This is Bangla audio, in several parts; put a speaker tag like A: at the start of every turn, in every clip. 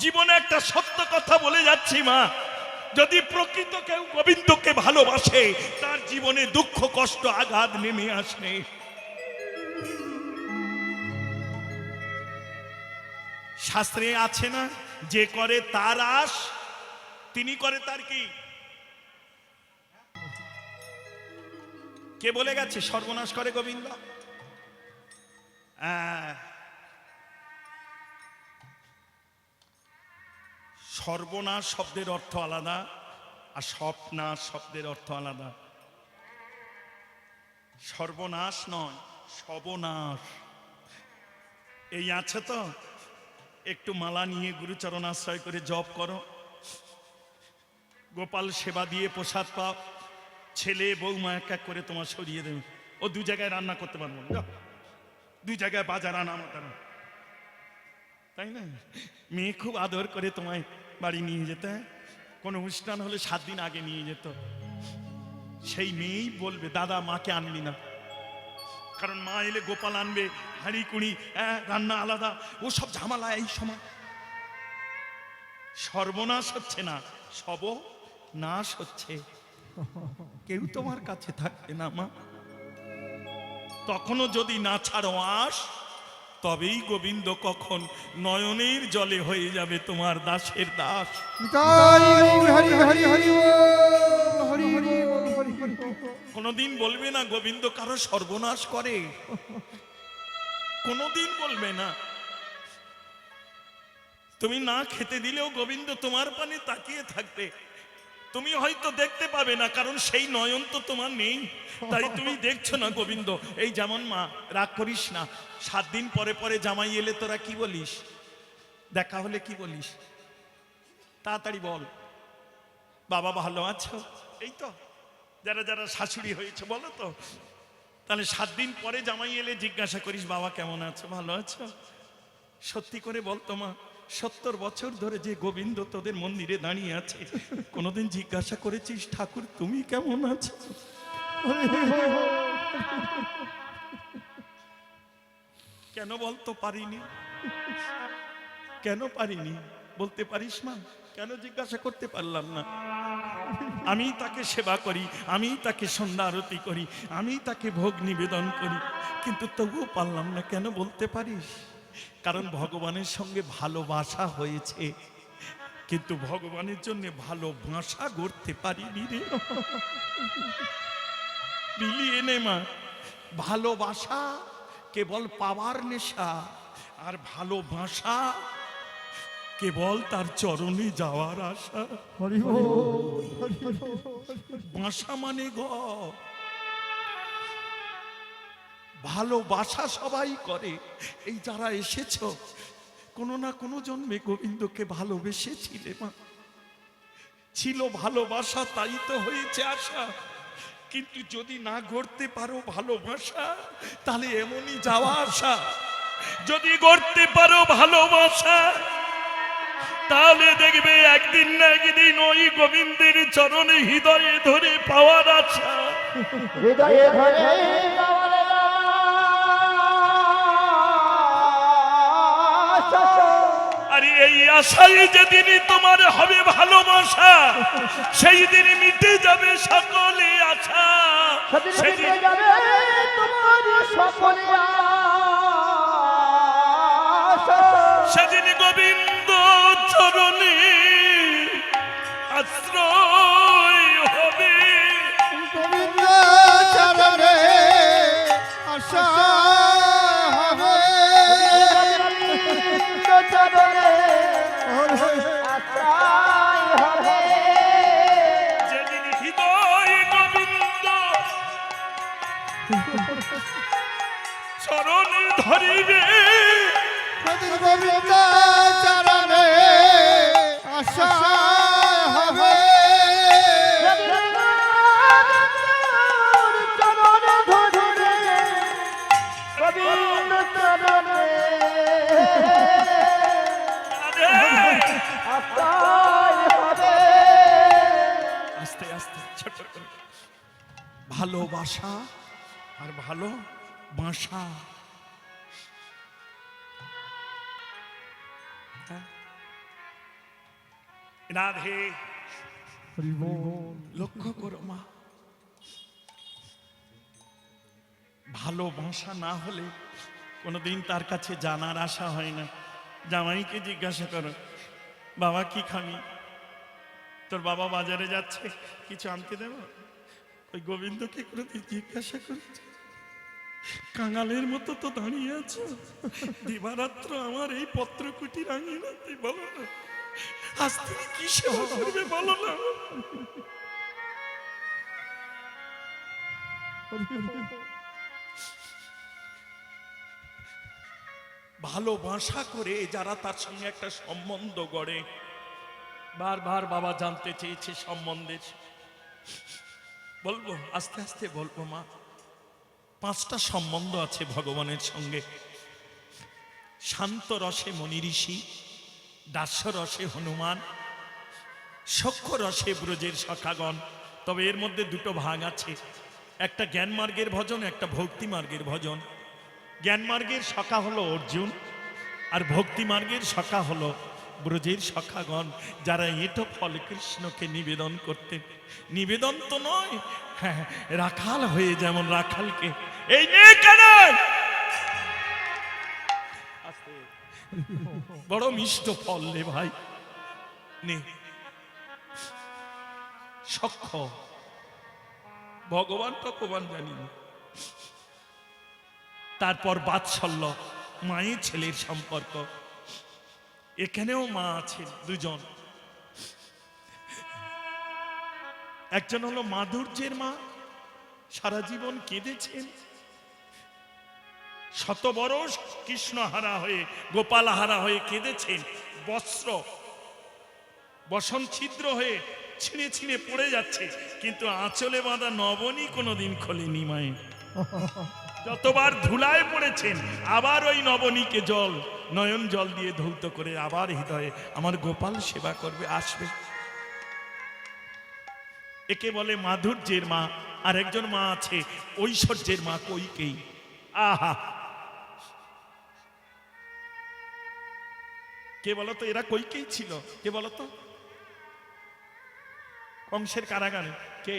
A: জীবনে একটা সত্য কথা বলে যাচ্ছি মা, যদি প্রকৃত কেউ গোবিন্দকে ভালোবাসে তার জীবনে দুঃখ কষ্ট আঘাত নেমে আসে। শাস্ত্রে আছে না, যে করে তার আশ তিনি করে তার কি? কে বলে গেছে সর্বনাশ করে গোবিন্দ? সর্বনাশ শব্দের অর্থ আলাদা আর স্বপ্নাশ শব্দের অর্থ আলাদা। সর্বনাশ নয়, সর্বনাশ। এই আছে তো, একটু মালা নিয়ে গুরুচরণ আশ্রয় করে জপ করো, গোপাল সেবা দিয়ে প্রসাদ পাও, ছেলে বৌমা এক এক করে তোমার সরিয়ে দেবে। ও দু জায়গায় রান্না করতে পারবো না, দুই জায়গায় বাজার আনা আমার, তাই না? মেয়ে খুব আদর করে তোমায় বাড়ি নিয়ে যেতে, কোনো অনুষ্ঠান হলে 7 দিন আগে নিয়ে যেত। সেই মেয়েই বলবে দাদা মাকে আনলি না, কারণ মা এলে গোপাল আনবে, হাঁড়ি কুড়ি রান্না আলাদা, ও সব ঝামেলা। এই সময় সর্বনাশ হচ্ছে না, সর্বনাশ হচ্ছে। কেউ তোমার কাছে থাকবে না মা, তখনও যদি না ছাড়ো আস, তবেই গোবিন্দ কখন নয়নের জলে হয়ে যাবে তোমার দাসের দাস। কোনদিন বলবে না গোবিন্দ কারো সর্বনাশ করে, কোনদিন বলবে না। তুমি না খেতে দিলেও গোবিন্দ তোমার পানে তাকিয়ে থাকবে, তুমি হয়তো দেখতে পাবে না, কারণ সেই নয়ন তো তোমার নেই, তাই তুমি দেখছো না গোবিন্দ। এই যেমন মা, রাগ করিস না, 7 দিন পরে পরে জামাই এলে তোরা কি বলিস? দেখা হলে কি বলিস? তাড়াতাড়ি বল, বাবা ভালো আছো? এই তো যারা যারা শাশুড়ি হয়েছে বলো তো। তাহলে 7 দিন পরে জামাই এলে জিজ্ঞাসা করিস বাবা কেমন আছো, ভালো আছো? সত্যি করে বলতো মা, 70 বছর ধরে যে গোবিন্দ তোদের মন্দিরে দাঁড়িয়ে আছে, কোনোদিন জিজ্ঞাসা করেছিস ঠাকুর তুমি কেমন আছো? কেন বলতো পারিনি? কেন পারিনি বলতে পারিস মা? কেন জিজ্ঞাসা করতে পারলাম না? আমি তাকে সেবা করি, আমি তাকে সন্ধ্যা আরতি করি, আমি তাকে ভোগ নিবেদন করি, কিন্তু তবুও পারলাম না। কেন বলতে পারিস? কারণ ভগবানের সঙ্গে ভালোবাসা হয়েছে, কিন্তু ভগবানের জন্য ভালোবাসা গড়তে পারিনি রে। বিলিয়ে নে মা, ভালোবাসা কেবল পাওয়ার নেশা, আর ভালোবাসা কেবল তার চরণে যাওয়ার আশা। বাসা মানে ঘর, ভালোবাসা সবাই করে। এই যারা এসেছ, কোনো না কোনো জন্মে গোবিন্দকে ভালোবেসেছিলে মা, ছিল ভালোবাসা, তাই তো হয়েছে আশা। কিন্তু যদি না গড়তে পারো ভালোবাসা, তাহলে এমনই যাওয়া আসা। যদি গড়তে পারো ভালোবাসা, তাহলে দেখবে একদিন না একদিন ওই গোবিন্দের চরণে হৃদয়ে ধরে পাওয়ার আশা।
B: হৃদয়ে ধরে
A: আর এই আশায় যেদিন তোমার হবে ভালোবাসা, সেই দিন মিটে যাবে সকলে আশা।
B: সেদিন যাবে তোমার সকলে আশা।
A: সেদিন গোবিন্দ চরণে আশ্রয় হবে,
C: গোবিন্দ চরণে আশ্রয় হবে,
B: গোবিন্দ চরণে আশ্রয় হবে।
A: যেদিন হৃদয় গোবিন্দ চরণে ধরিবে,
C: গোবিন্দ চরণে আশ্রয় হবে,
B: চরণে ধরিবে, গোবিন্দ চরণে আশ্রয় হবে।
A: আস্তে আস্তে ছোট করে, ভালোবাসা আর ভালোবাসা। রাধে, লক্ষ্য করো মা, ভালোবাসা না হলে কোনোদিন তার কাছে জানার আশা হয় না। জামাইকে জিজ্ঞাসা করো, বাবা কি খাবি? তোর বাবা বাজারে যাচ্ছে, কিছু আনতে দেব? ওই গোবিন্দকে কোনোদিন জিজ্ঞাসা করেছে? কাঙালের মতো তো দাঁড়িয়ে আছো, দিবারাত্র আমার এই পত্রকুটি রাঙিয়ে না, তুই বলো না আজ তুমি কি সেবা করবে বলো না? ভালোবাসা করে যারা তার সঙ্গে একটা সম্বন্ধ গড়ে, বারবার বাবা জানতে চেয়েছে সম্বন্ধের, বলবো আস্তে আস্তে বলবো মা, 5টা সম্বন্ধ আছে ভগবানের সঙ্গে। শান্ত রসে মনি ঋষি, দাস্য রসে হনুমান, সখ্য রসে ব্রজের সখাগণ। তবে এর মধ্যে 2টো ভাগ আছে, একটা জ্ঞান মার্গের ভজন, একটা ভক্তি মার্গের ভজন। জ্ঞান মার্গের সখা হলো অর্জুন, আর ভক্তি মার্গের সখা হলো ব্রজের সখাগণ, যারা এঁটো ফল কৃষ্ণকে নিবেদন করতেন। নিবেদন তো নয়, হ্যাঁ, রাখাল হয়ে, যেমন রাখালকে এই নে কেন, বড় মিষ্ট ফল রে ভাই, নে। সখ্য, ভগবান ভগবান জানি না। তারপর বাৎসল্য, মায়ের ছেলের সম্পর্ক। এখানেও মা আছেন 2জন। একজন হলো মাধুর্যের মা, সারা জীবন কেঁদেছেন, শত বরস কৃষ্ণ হারা হয়ে, গোপাল হারা হয়ে কেঁদেছেন। বস্ত্র বসন ছিদ্র হয়ে ছিঁড়ে ছিঁড়ে পড়ে যাচ্ছে, কিন্তু আঁচলে বাঁধা নবনী কোনোদিন খোলেনি মায়ে। যতবার ধুলায় পড়েছেন, আবার ওই নবনীকে নয়ন জল দিয়ে ধৌত করে আবার হৃদয়ে আমার গোপাল সেবা করবে, আসবে। একে বলে মাধুর্যের মা। আর একজন মা আছে ঐশ্বর্যের মা, কইকেয়ী। আহা, কে বলতো এরা কইকেয়ী ছিল? কে বলতো? কংসের কারাগারে কে?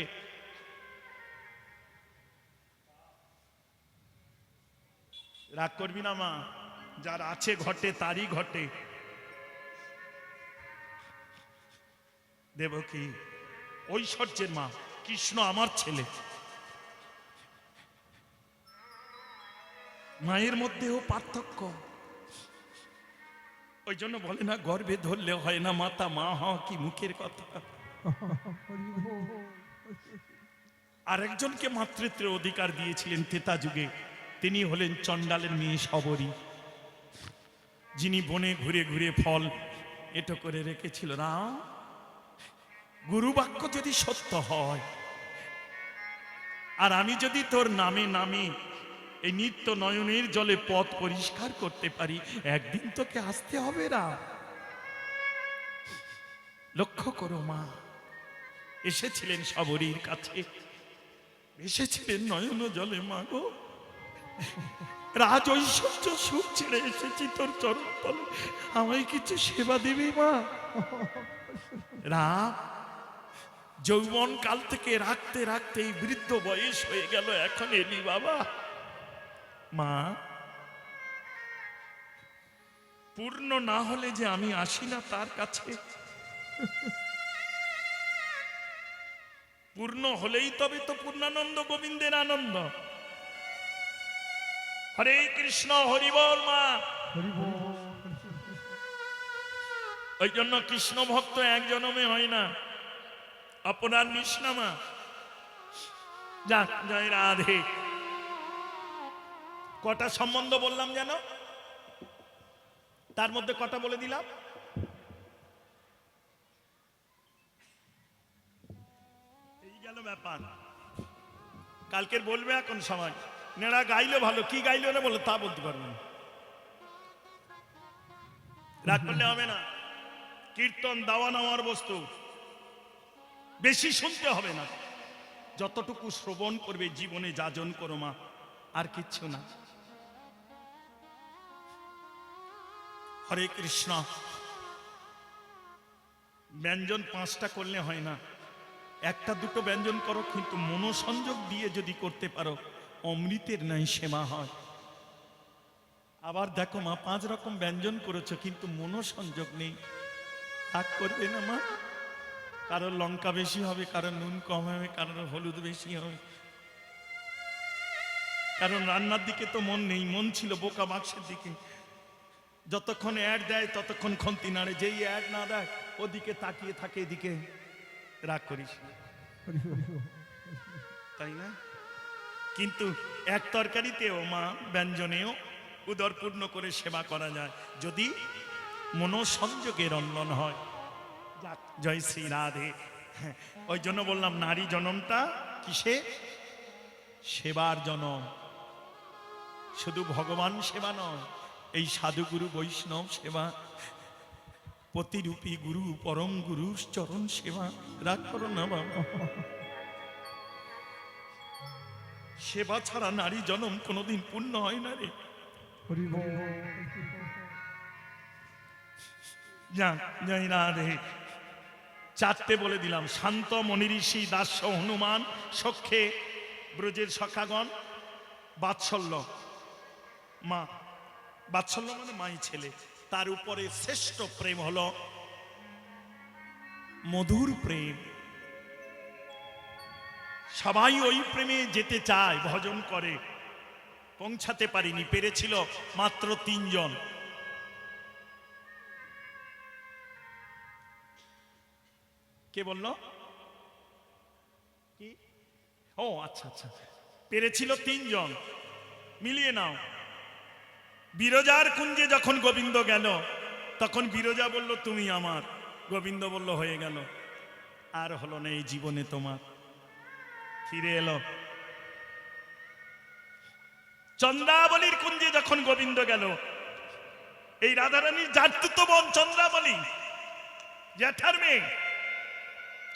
A: রাগ করবি না মা, যার আছে ঘটে তারই ঘটে। দেবকী ঐশ্বর্যের মা, কৃষ্ণ আমার ছেলে। মায়ের মধ্যেও পার্থক্য। ওই জন্য বলে না, গর্ভে ধরলে হয় না মাতা, মা হওয়া কি মুখের কথা। আরেকজনকে মাতৃত্বের অধিকার দিয়েছিলেন ত্রেতা যুগে, তিনি হলেন চণ্ডালের মেয়ে শবরী, যিনি বনে ঘুরে ঘুরে ফল এটো করে রেখেছিল। রাম, গুরু বাক্য যদি সত্য হয়, আর আমি যদি তোর নামে নামে এই নিত্য নয়নের জলে পথ পরিষ্কার করতে পারি, একদিন তোকে আসতে হবে। রা লক্ষ্য করো মা, এসেছিলেন শবরীর কাছে, এসেছিলেন নয়ন জলে। মা গো, রাজ ঐশ্বর্য সুখ ছেড়ে এসেছি তোর চরণ তলে, আমায় কিছু সেবা দিবি মা? রাম, যৌবন কাল থেকে রাখতে রাখতে এই বৃদ্ধ বয়স হয়ে গেল, এখন এলি বাবা। মা, পূর্ণ না হলে যে আমি আসি না তার কাছে, পূর্ণ হলেই তবে তো পূর্ণানন্দ গোবিন্দের আনন্দ। হরে কৃষ্ণ, হরি বল মা। ওই জন্য কৃষ্ণ ভক্ত এক জনমে হয় না, আপনার নিষ্ণা মা। যাক, জয় রাধে। কটা সম্বন্ধ বললাম যেন, তার মধ্যে কটা বলে দিলাম? এই গেল ব্যাপার। কালকের বলবে এখন সময়। নেড়া গাইলো ভালো, কি গাইলো না বলো তা বলতে পারবো না, রাগ করলে হবে না। কীর্তন দাওয়া নেওয়ার বস্তু, বেশি শুনতে হবে না, যতটুকু শ্রবণ করবে জীবনে যাজন করো মা, আর কিচ্ছু না। হরে কৃষ্ণ। ব্যঞ্জন 5টা করলে হয় না, একটা দুটো ব্যঞ্জন করো, কিন্তু মনোসংযোগ দিয়ে যদি করতে পারো অমৃতের নাই সেবা হয়। আবার দেখো মা 5 রকম ব্যঞ্জন করেছো কিন্তু মনোসংযোগ নেই, রাগ করবে না মা? কারোর লঙ্কা বেশি হবে, কারোর নুন কম হবে, কারোর হলুদ বেশি হবে, কারণ রান্নার দিকে তো মন নেই, মন ছিল বোকা বাক্সের দিকে। যতক্ষণ অ্যাড দেয় ততক্ষণ খন্তি নাড়ে, যেই অ্যাড না দেয় ওদিকে তাকিয়ে থাকে, এদিকে রাগ করিস, তাই না? কিন্তু এক তরকারিতেও মা ব্যঞ্জনেও উদরপূর্ণ করে সেবা করা যায় যদি মনোসংযোগের রন্ধন হয়। যাক, জয় শ্রী রাধে। হ্যাঁ, ওই জন্য বললাম নারী জনমটা কিসে? সেবার জনম। শুধু ভগবান সেবা নয়, এই সাধুগুরু বৈষ্ণব সেবা, প্রতিরূপী গুরু পরম গুরু চরণ সেবা। রাগ করো না বাবা, সেবা ছাড়া নারী জনম কোনোদিন পূর্ণ হয় না রে। যাক, জয় রাধে। 4টে বলে দিলাম, শান্ত মনি ঋষি, দাস্য হনুমান, সখ্যে ব্রজের সখাগণ, বাৎসল্য মা। বাৎসল্য মানে মাই ছেলে। তার উপরে শ্রেষ্ঠ প্রেম হলো মধুর প্রেম। সবাই ওই প্রেমে যেতে চায়, ভজন করে, পৌঁছাতে পারিনি, পেরেছিল মাত্র 3 জন। কে বলল? কি? ও আচ্ছা আচ্ছা, পেরেছিল 3 জন। মিলিয়ে নাও। বিরজার কুঞ্জে যখন গোবিন্দ গেল তখন বিরজা বলল তুমি আমার, গোবিন্দ বলল হয়ে গেল, আর হলো না এই জীবনে তোমার। ফিরে এলো। চন্দ্রাবলীর কুঞ্জে যখন গোবিন্দ গেল, এই রাধারানীর জাতুতো বোন চন্দ্রাবলী, জ্যাঠার মেয়ে,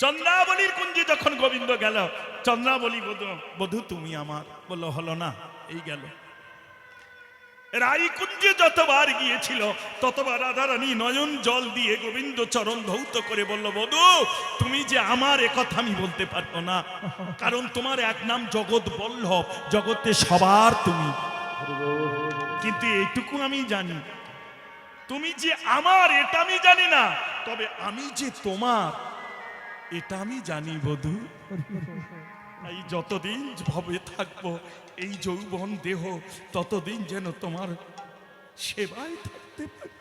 A: চন্দ্রাবলীর কুঞ্জে যখন গোবিন্দ গেল, চন্দ্রাবলী বধূ তুমি আমার, বলল হলো না, এই গেল। রাই কুঞ্জে যতবার গিয়েছিল ততবার রাধারানী নয়ন জল দিয়ে গোবিন্দ চরণ ধৌত করে বলল বধূ তুমি যে আমার, একথা আমি বলতে পারবো না, কারণ তোমার এক নাম জগৎ বল্লভ, জগতে সবার তুমি। কিন্তু এইটুকু আমি জানি, তুমি যে আমার এটা আমি জানি না, তবে আমি যে তোমার এটা আমি জানি বধূ। এই যতদিন ভবে থাকবো এই যৌবন দেহ, ততদিন যেন তোমার সেবায় থাকতে পারি।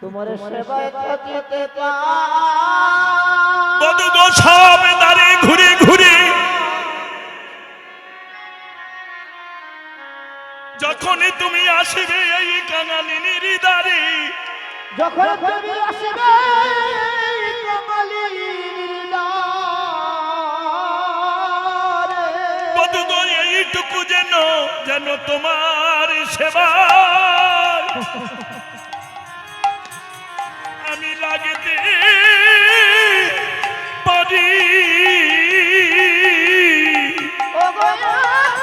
B: তোমার সেবায় থাকিতে পাই।
A: বধূ গো সব দ্বারে ঘুরে ঘুরে যখন তুমি আসবে এই কাঙালিনীর দ্বারে,
B: যখন তুমি আসবে কমলিনীর দ্বারে,
A: বধূ গো এইটুকু যেন যেন তোমার সেবা আমি লাগতে পারি।
B: ও গো আমার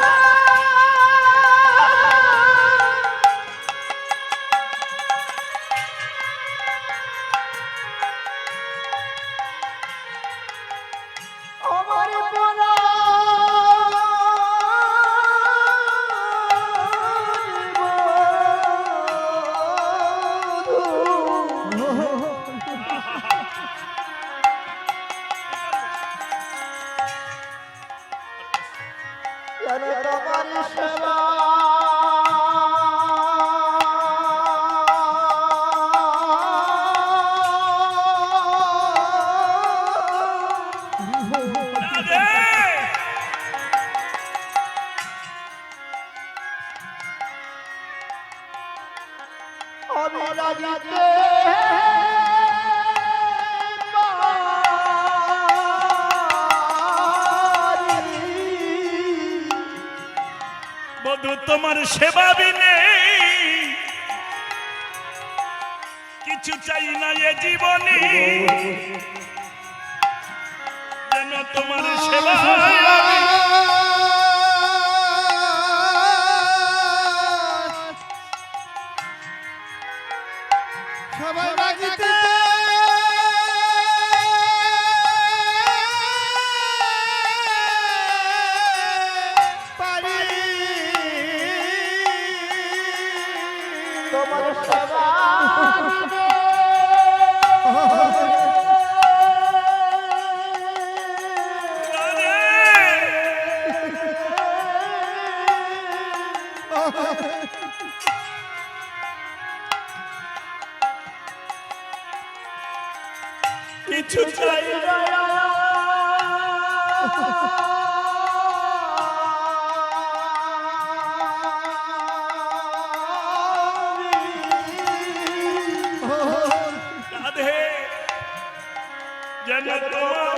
B: তোমার সেবা আমি লাগিতে
A: বধূ তোমার সেবা বিনে কিছু চাই না এ জীবনে, যেন তোমার সেবা
C: সবাই লাগিতে
A: কিছু চাই না। রাধে যেন তোমার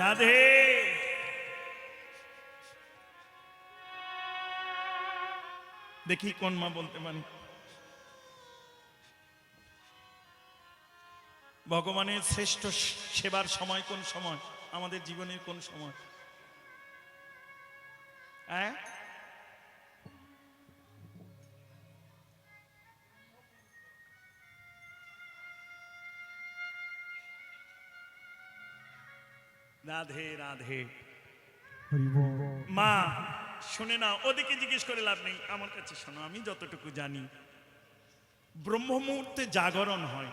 A: রাধে দেখি কোন মা বলতে পারি ভগবানের শ্রেষ্ঠ সেবার সময় কোন সময়, আমাদের জীবনের কোন সময়? হ্যাঁ, রাধে রাধে। মা শুনে না, ওদিকে জিজ্ঞেস করে লাভ নেই, আমার কাছে শোনো। আমি যতটুকু জানি ব্রহ্ম মুহূর্তে জাগরণ হয়।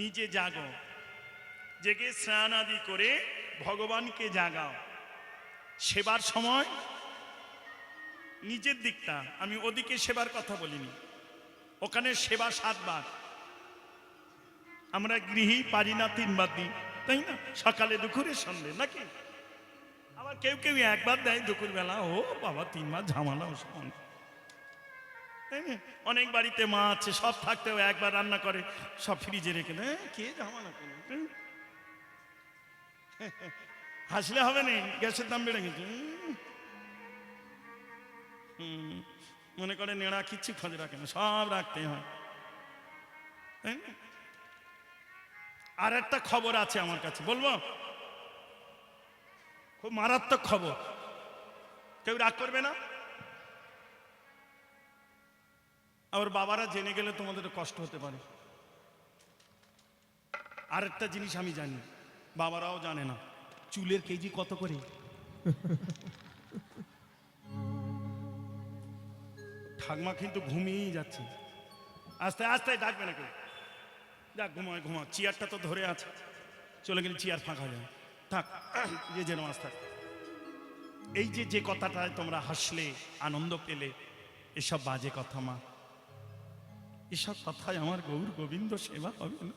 A: নিজে জাগো, জেগে স্নান আদি করে ভগবানকে জাগাও। সেবার সময় নিজের দিকটা, আমি ওদিকে সেবার কথা বলিনি, ওখানে সেবা 7 বার। আমরা গৃহী পারি না 3 বার দিই, তাই না? সকালে দুপুরে সন্ধ্যে, নাকি? আবার কেউ কেউ 1 বার দেয় দুপুর বেলা। ও বাবা, 3 বার ঝামেলা সমান, তাই না? অনেক বাড়িতে মা আছে, সব থাকতেও 1 বার রান্না করে, সব ফ্রিজে রেখে দেয়। কে ঝামেলা করে? হাসলে হবে না, গ্যাসের দাম বেড়ে গেছে। মনে করে নেড়া কিচ্ছু খোঁজ রাখে না, সব রাখতে হয়, তাই না? আর একটা খবর আছে আমার কাছে, বলবো? খুব মারাত্মক খবর, কেউ রাগ করবে না। আবার বাবারা জেনে গেলে তোমাদের কষ্ট হতে পারে। আর একটা জিনিস আমি জানি, বাবারাও জানে না, চুলের কেজি কত করে। ঠাকমা কিন্তু ঘুমিয়েই যাচ্ছে, আস্তে আস্তে ডাকবে না কেউ, যাক ঘুমায় ঘুমা, চেয়ারটা তো ধরে আছে, চলে গেলে চেয়ার ফাঁকা যায়, থাক যে যেন আস থাক। এই যে কথাটায় তোমরা হাসলে, আনন্দ পেলে, এসব বাজে কথা মা, এসব কথায় আমার গৌর গোবিন্দ সেবা হবে না।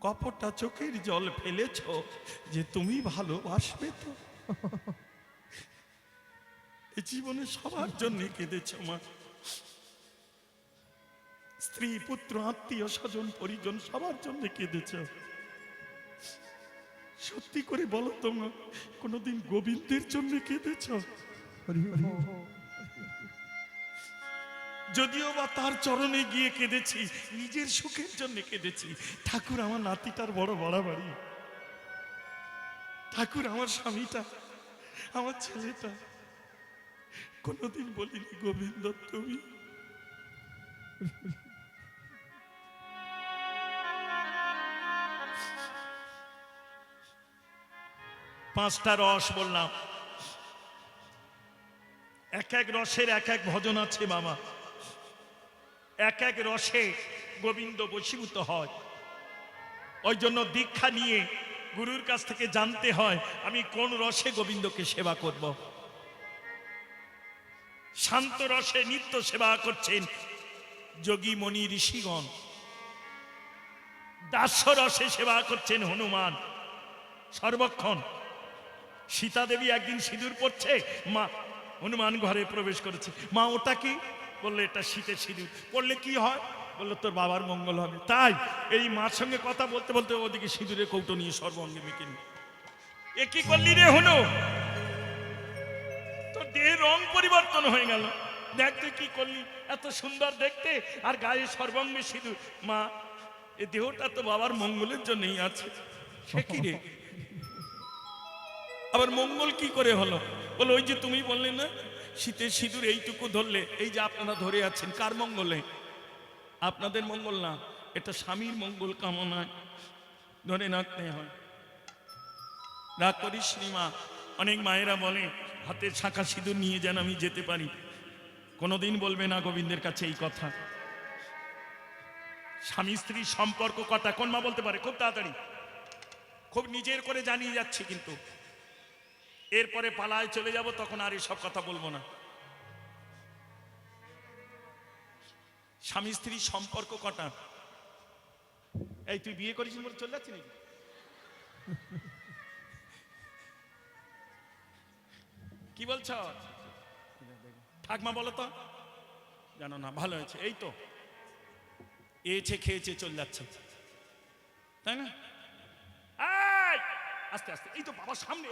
A: কপটা চোখের জল ফেলেছ যে তুমি ভালোবাসবে তো। এই জীবনে সবার জন্য কেঁদেছ মা, স্ত্রী পুত্র আত্মীয় স্বজন পরিজন সবার জন্য কেঁদেছ। সত্যি করে বলো তো মা, কোনদিন গোবিন্দের জন্য কেঁদেছ? যদিও বা তার চরণে গিয়ে কেঁদেছি, নিজের সুখের জন্য কেঁদেছি। ঠাকুর আমার নাতিটার বড় বাড়াবাড়ি, ঠাকুর আমার স্বামীটা, আমার ছেলেটা, কোনদিন বলিনি গোবিন্দ তুমি। পাঁচটা রস বললাম, এক এক রসের এক এক ভজন আছে বাবা। এক এক রসে গোবিন্দ বশীভূত হয়। ওই জন্য দীক্ষা নিয়ে গুরুর কাছ থেকে জানতে হয় আমি কোন রসে গোবিন্দকে সেবা করব। শান্ত রসে নিত্য সেবা করছেন যোগী মনি ঋষিগণ, দাস্য রসে সেবা করছেন হনুমান সর্বক্ষণ। সীতা দেবী একদিন সিঁদুর পড়ছে, মা হনুমান ঘরে প্রবেশ করেছে। মা ওটা কি? বললো এটা শীতের সিঁদুর, পড়লে কি হয়? বললো তোর বাবার মঙ্গল হবে। তাই এই মার সঙ্গে কথা বলতে বলতে ওদিকে সিঁদুরের কৌটো নিয়ে সর্বঙ্গে মেখে নি। এ কি করলি রে হনু, তোর দেহের রং পরিবর্তন হয়ে গেল, দেখ তুই কি করলি, এত সুন্দর দেখতে আর গায়ে সর্বঙ্গে সিঁদুর। মা এ দেহটা তো বাবার মঙ্গলের জন্যই আছে। সে কি রে, আবার মঙ্গল কি করে হলো? বলো ওই যে তুমি বললে না শীতের সিঁদুর এইটুকু ধরলে, এই যে আপনারা ধরে আছেন, কার মঙ্গলে? আপনাদের মঙ্গল না, এটা স্বামীর মঙ্গল কামনায় ধরে রাখতে হয়। রাগ করিস নি মা। অনেক মায়েরা বলে হাতের শাঁখা সিঁদুর নিয়ে যেন আমি যেতে পারি। কোনোদিন বলবে না গোবিন্দের কাছে এই কথা। স্বামী স্ত্রীর সম্পর্ক কটা, কোন মা বলতে পারে? খুব তাড়াতাড়ি, খুব নিজের করে জানিয়ে যাচ্ছি, কিন্তু এরপরে পালায় চলে যাব, তখন আর এসব কথা বলবো না। স্বামী স্ত্রীর সম্পর্ক কটা? এই তুই বিয়ে করেছিস বলে চলে যাচ্ছি নাকি? কি বলছ ঠাকমা? বলো তো, জানো না? ভালো হয়েছে, এই তো এছে খেয়েছে চলে যাচ্ছে, তাই না? এই, আস্তে আস্তে, এই তো বাবার সামনে,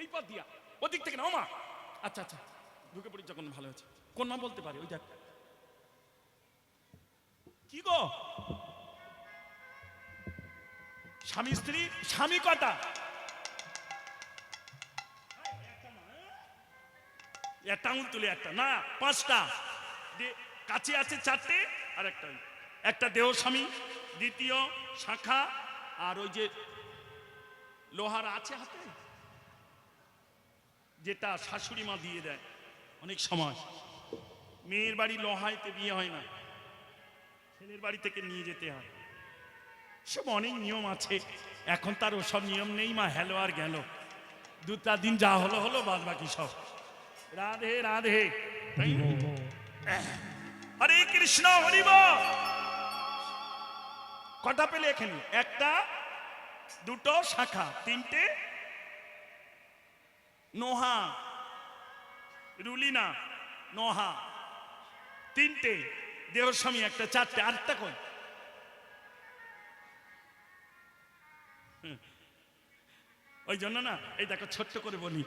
A: এই পথ দিয়া, ওদিক থেকে না মা। আচ্ছা আচ্ছা, ঢুকে পড়ি যখন, ভালো হয়েছে। কোন মা বলতে পারে? ওই দেখ, কি গো, স্বামী স্ত্রী, স্বামী কটা? একটা আঙুল তুলে, একটা না, পাঁচটা। কাছে আছে চারটে, আর একটা দেহ স্বামী, দ্বিতীয় শাখা, আর ওই যে লোহার আছে হাতে, যেটা শাশুড়ি মা দিয়ে দেয় অনেক সময়। মেয়ের বাড়ি লোহাইতে বিয়ে হয় না, ছেলের বাড়ি থেকে নিয়ে যেতে হয়। সব অনেক নিয়ম আছে, এখন তার ওসব নিয়ম নেই মা, হেলো আর গেল, দু চার দিন যা হলো হলো, বাদ বাকি সব রাধে রাধে। হরে কৃষ্ণ, হরি বল। কটা পেলে এখানে? একটা, দুটো শাখা, তিনটে নোহা, রুলিনা নোহা, তিনটে দেহস্বামী, একটা, চারটে, আরেকটা কোন? ওই জন্য না, এই দেখো ছোট্ট করে বলি,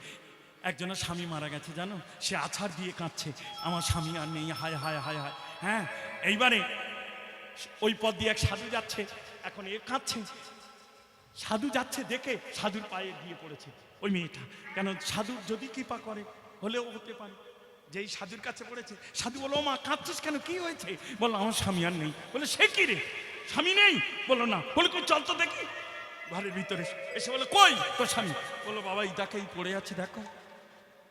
A: একজনের স্বামী মারা গেছে জানো, সে আছাড় দিয়ে কাঁদছে, আমার স্বামী আর নেই, হায় হায় হায় হায়। হ্যাঁ, এইবারে ওই পথ দিয়ে এক সাধু যাচ্ছে, এখন এ কাঁদছে, সাধু যাচ্ছে দেখে সাধুর পায়ে দিয়ে পড়েছে ওই মেয়েটা। কেন? সাধুর যদি কৃপা করে হলেও হতে পারে, যেই সাধুর কাছে পড়েছে, সাধু বলো, মা কাঁদছিস কেন, কি হয়েছে? বললো, আমার স্বামী আর নেই। বলে, সে কি রে, স্বামী নেই? বললো, না। বলে, কই চল তো দেখি। ঘরের ভিতরে এসে বলে, কই তোর স্বামী? বললো, বাবা এই দেখো, এই পড়ে আছে, দেখো,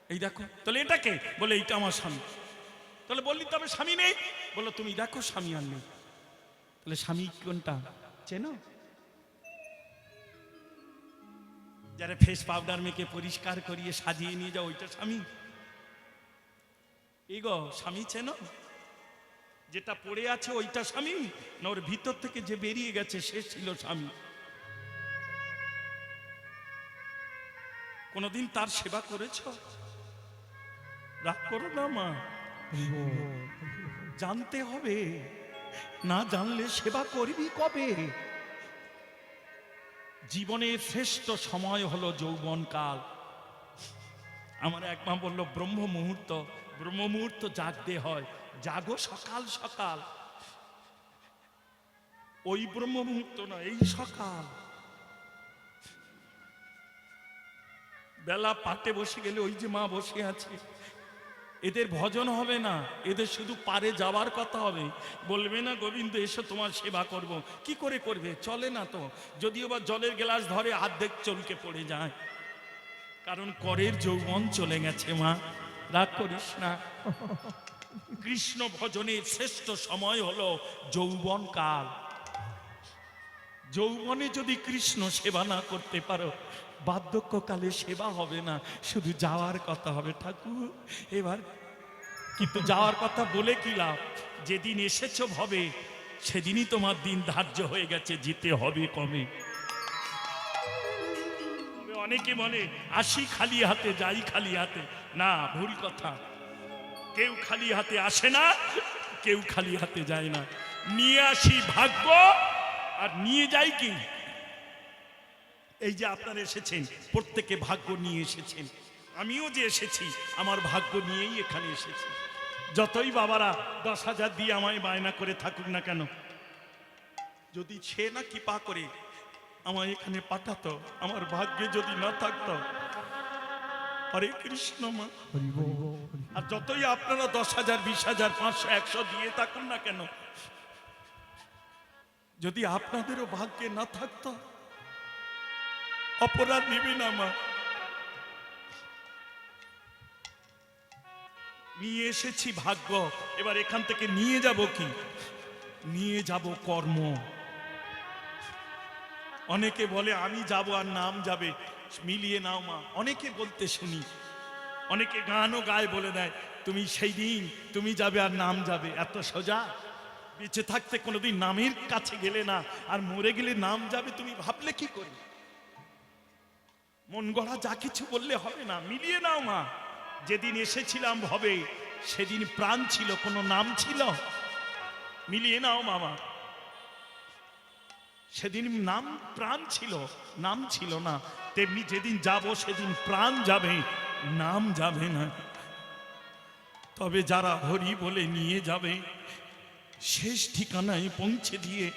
A: এই দেখো। তাহলে এটা কে? বলে, এইটা আমার স্বামী। তাহলে বললি, তবে স্বামী নেই? বললো, তুমি দেখো, স্বামী আর নেই। তাহলে স্বামী কোনটা চেনো? যারা ফেস পাউডার মেখে পরিষ্কার করিয়ে সাজিয়ে নিয়ে যাও, ওইটা স্বামী। এই গো, স্বামী চেনো? যেটা পড়ে আছে ওইটা স্বামী, না ওর ভিতর থেকে যে বেরিয়ে গেছে সে ছিল স্বামী? কোনদিন তার সেবা করেছ? রাগ করো না মা, জানতে হবে, না জানলে সেবা করবি কবে? জীবনের শ্রেষ্ঠ সময় হলো যৌবনকাল। আমার এক মা বলল, ব্রহ্ম মুহূর্ত, ব্রহ্ম মুহূর্ত জাগতে হয়, জাগো সকাল সকাল। ওই ব্রহ্ম মুহূর্ত না, এই সকাল। বেলা পাটে বসে গেলে ওই যে মা বসে আছে, এদের ভজন হবে না, এদের শুধু পারে যাওয়ার কথা হবে। বলবে না, গোবিন্দ এসো তোমার সেবা করব। কি করে করবে? চলে না তো, যদিও বা জলের গ্লাস ধরে অর্ধেক চলকে পড়ে যায়, কারণ করের যৌবন চলে গেছে। মা রাগ করিস না, কৃষ্ণ ভজনের শ্রেষ্ঠ সময় হলো যৌবন কাল। যৌবনে যদি কৃষ্ণ সেবা না করতে পারো, বার্ধক্যকালে সেবা হবে না, শুধু যাওয়ার কথা হবে। ঠাকুর এবার কিন্তু যাওয়ার কথা বলে কি লাভ? যেদিন এসেছো ভবে, সেদিনই তোমার দিন ধার্য হয়ে গেছে, যেতে হবে কবে। অনেকে বলে, আসি খালি হাতে, যাই খালি হাতে। না, ভুল কথা। কেউ খালি হাতে আসে না, কেউ খালি হাতে যায় না। নিয়ে আসি ভাগ্য, আর নিয়ে যাই কি? এই যে আপনারা এসেছেন, প্রত্যেকে ভাগ্য নিয়ে এসেছেন। আমিও যে এসেছি, আমার ভাগ্য নিয়েই এখানে এসেছি। যতই বাবারা 10,000 দিয়ে আমায় বায়না করে থাকুক না কেন, যদি সে না কৃপা করে আমায় এখানে পাঠাতো, আমার ভাগ্যে যদি না থাকতো, হরে কৃষ্ণ মা। আর যতই আপনারা 10,000, 20,000, 500, 100 দিয়ে থাকুন না কেন, যদি আপনাদেরও ভাগ্যে না থাকতো, অপরাধ নেবে না মা। নিয়ে এসেছি ভাগ্য, এবার এখান থেকে নিয়ে যাব কি? নিয়ে যাব কর্ম। অনেকে বলে আমি যাব আর নাম যাবে, মিলিয়ে নাও মা। অনেকে বলতে শুনি, অনেকে গানও গায়, বলে দেয় তুমি সেই দিন তুমি যাবে আর নাম যাবে। এত সোজা? বেঁচে থাকতে কোনোদিন নামের কাছে গেলে না, আর মরে গেলে নাম যাবে, তুমি ভাবলে কি করে? মন গড়া যা কিছু বললে হবে না, মিলিয়ে নাও মা। যেদিন এসেছিলাম ভবে সেদিন প্রাণ ছিল, কোনো নাম ছিল? মিলিয়ে নাও মামা। সেদিন নাম প্রাণ ছিল, নাম ছিল না। তেমনি যেদিন যাব সেদিন প্রাণ যাবে, নাম যাবে না। তবে যারা হরি বলে নিয়ে যাবে, শেষ ঠিকানায় পৌঁছে দিয়ে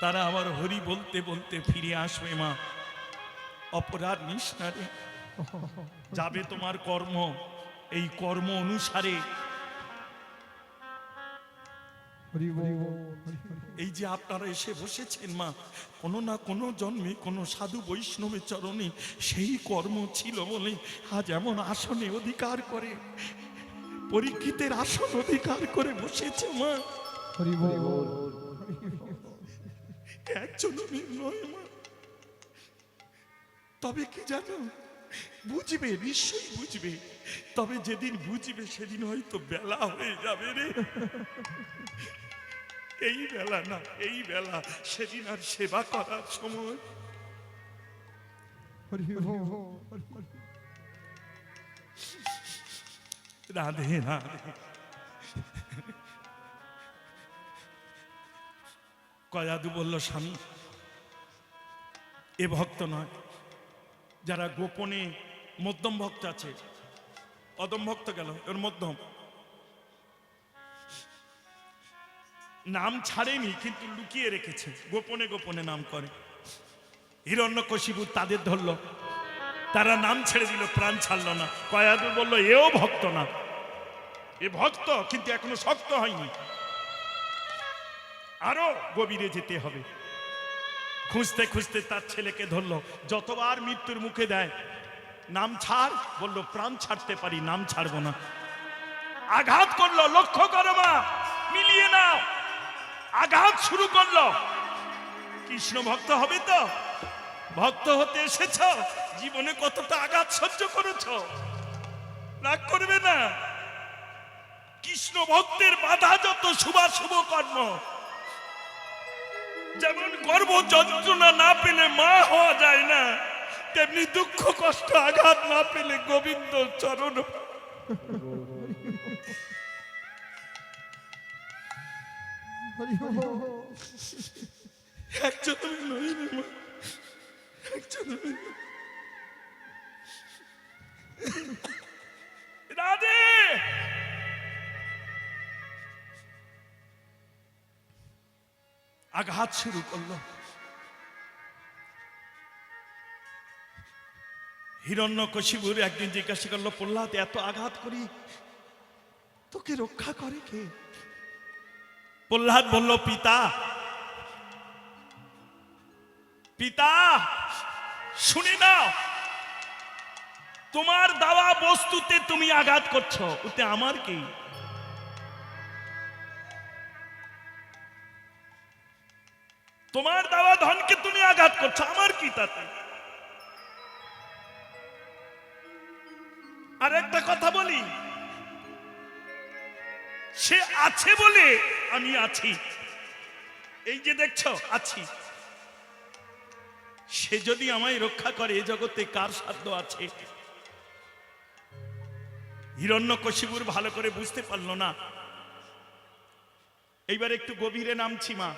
A: তারা আবার হরি বলতে বলতে ফিরে আসবে মা। অপরাধ নিঃসারে যাবে তোমার কর্ম, এই কর্ম অনুসারে এই যে আপনারা এসে বসেছেন মা, কোনো না কোনো জন্মে কোনো সাধু বৈষ্ণবের চরণে সেই কর্ম ছিল বলে আজ এমন আসনে অধিকার করে, পরীক্ষিতের আসন অধিকার করে বসেছে মা। একজন নয় মা। তবে কি জানো, বুঝবে, নিশ্চয়ই বুঝবে। তবে যেদিন বুঝবে সেদিন হয়তো বেলা হয়ে যাবে রে। এই বেলা না, এই বেলা, সেদিন আর সেবা করার সময়। রাধে রাধে। কয়াদু বলল, স্বামী এ ভক্ত নয়, যারা গোপনে মধ্যম ভক্ত আছে। অদম ভক্ত গেল, ওর মধ্যম। নাম ছাড়েনি কিন্তু লুকিয়ে রেখেছে, গোপনে গোপনে নাম করে। হিরণ্যকশিপু তাদের ধরলো, তারা নাম ছেড়ে দিল, প্রাণ ছাড়লো না। কয়াদু বলল, এও ভক্ত না, এ ভক্ত কিন্তু এখনো শক্ত হয়নি, আরো গভীরে যেতে হবে। খুঁজতে খুঁজতে তার ছেলেকে ধরলো, যতবার মৃত্যুর মুখে দেয়, নাম ছাড়, বলল প্রাণ ছাড়তে পারি, নাম ছাড়বো না। আঘাত করলো, লক্ষ্য করো মা, মিলিয়ে নাও। আঘাত শুরু করলো। কৃষ্ণ ভক্ত হবে তো? ভক্ত হতে এসেছ, জীবনে কতটা আঘাত সহ্য করেছ, রাগ করবে না। কৃষ্ণ ভক্তের বাধা যত শুভাশুভ কর্ম। যেমন গর্ভ যন্ত্রণা না পেলে মা হওয়া যায় না, তেমনি দুঃখ কষ্ট আঘাত না পেলে গোবিন্দ চরণ। একজন নই রে মা, একজন নই। রাধে। আঘাত শুরু করলো। হিরণ্যকশিপুর একদিন জিজ্ঞাসা করলো, প্রহ্লাদ এত আঘাত করি তোকে রক্ষা করে কে? প্রহ্লাদ বলল, পিতা। পিতা শুনে নাও, তোমার দেওয়া বস্তুতে তুমি আঘাত করছো, ওতে আমার কি? তোমার দেওয়া ধনকে তুমি আঘাত করছো, আমার কি তাতে? আর একটা কথা বলি, সে আছে বলে আমি আছি, এই যে দেখছো আছি। সে যদি আমায় রক্ষা করে, এ জগতে কার সাধ্য আছে? হিরণ্যকশিপুর ভালো করে বুঝতে পারলো না। এইবার একটু গভীরে নামছি মা,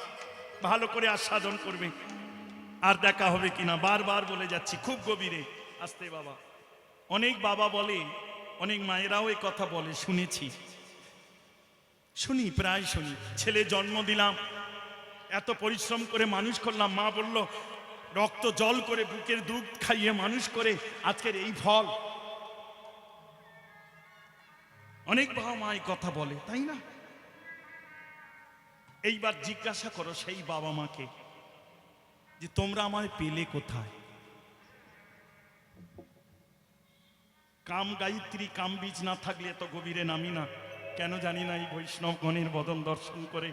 A: ভালো করে আস্বাদন করবে। আর দেখা হবে কিনা বারবার বলে যাচ্ছি, খুব গভীরে আসতে বাবা। অনেক বাবা বলে, অনেক মায়েরাও এই কথা বলে, শুনেছি, শুনি, প্রায় শুনি। ছেলে জন্ম দিলাম, এত পরিশ্রম করে মানুষ করলাম, মা বলল রক্ত জল করে বুকের দুধ খাইয়ে মানুষ করে আজকের এই ফল। অনেক বাবা মা এই কথা বলে, তাই না? এইবার জিজ্ঞাসা করো সেই বাবা মাকে যে তোমরা আমায় পেলে কোথায়? কাম গায়ত্রী কাম বীজ না থাকলে এত গভীরে নামি না। কেন জানি না, এই বৈষ্ণবগণের বদন দর্শন করে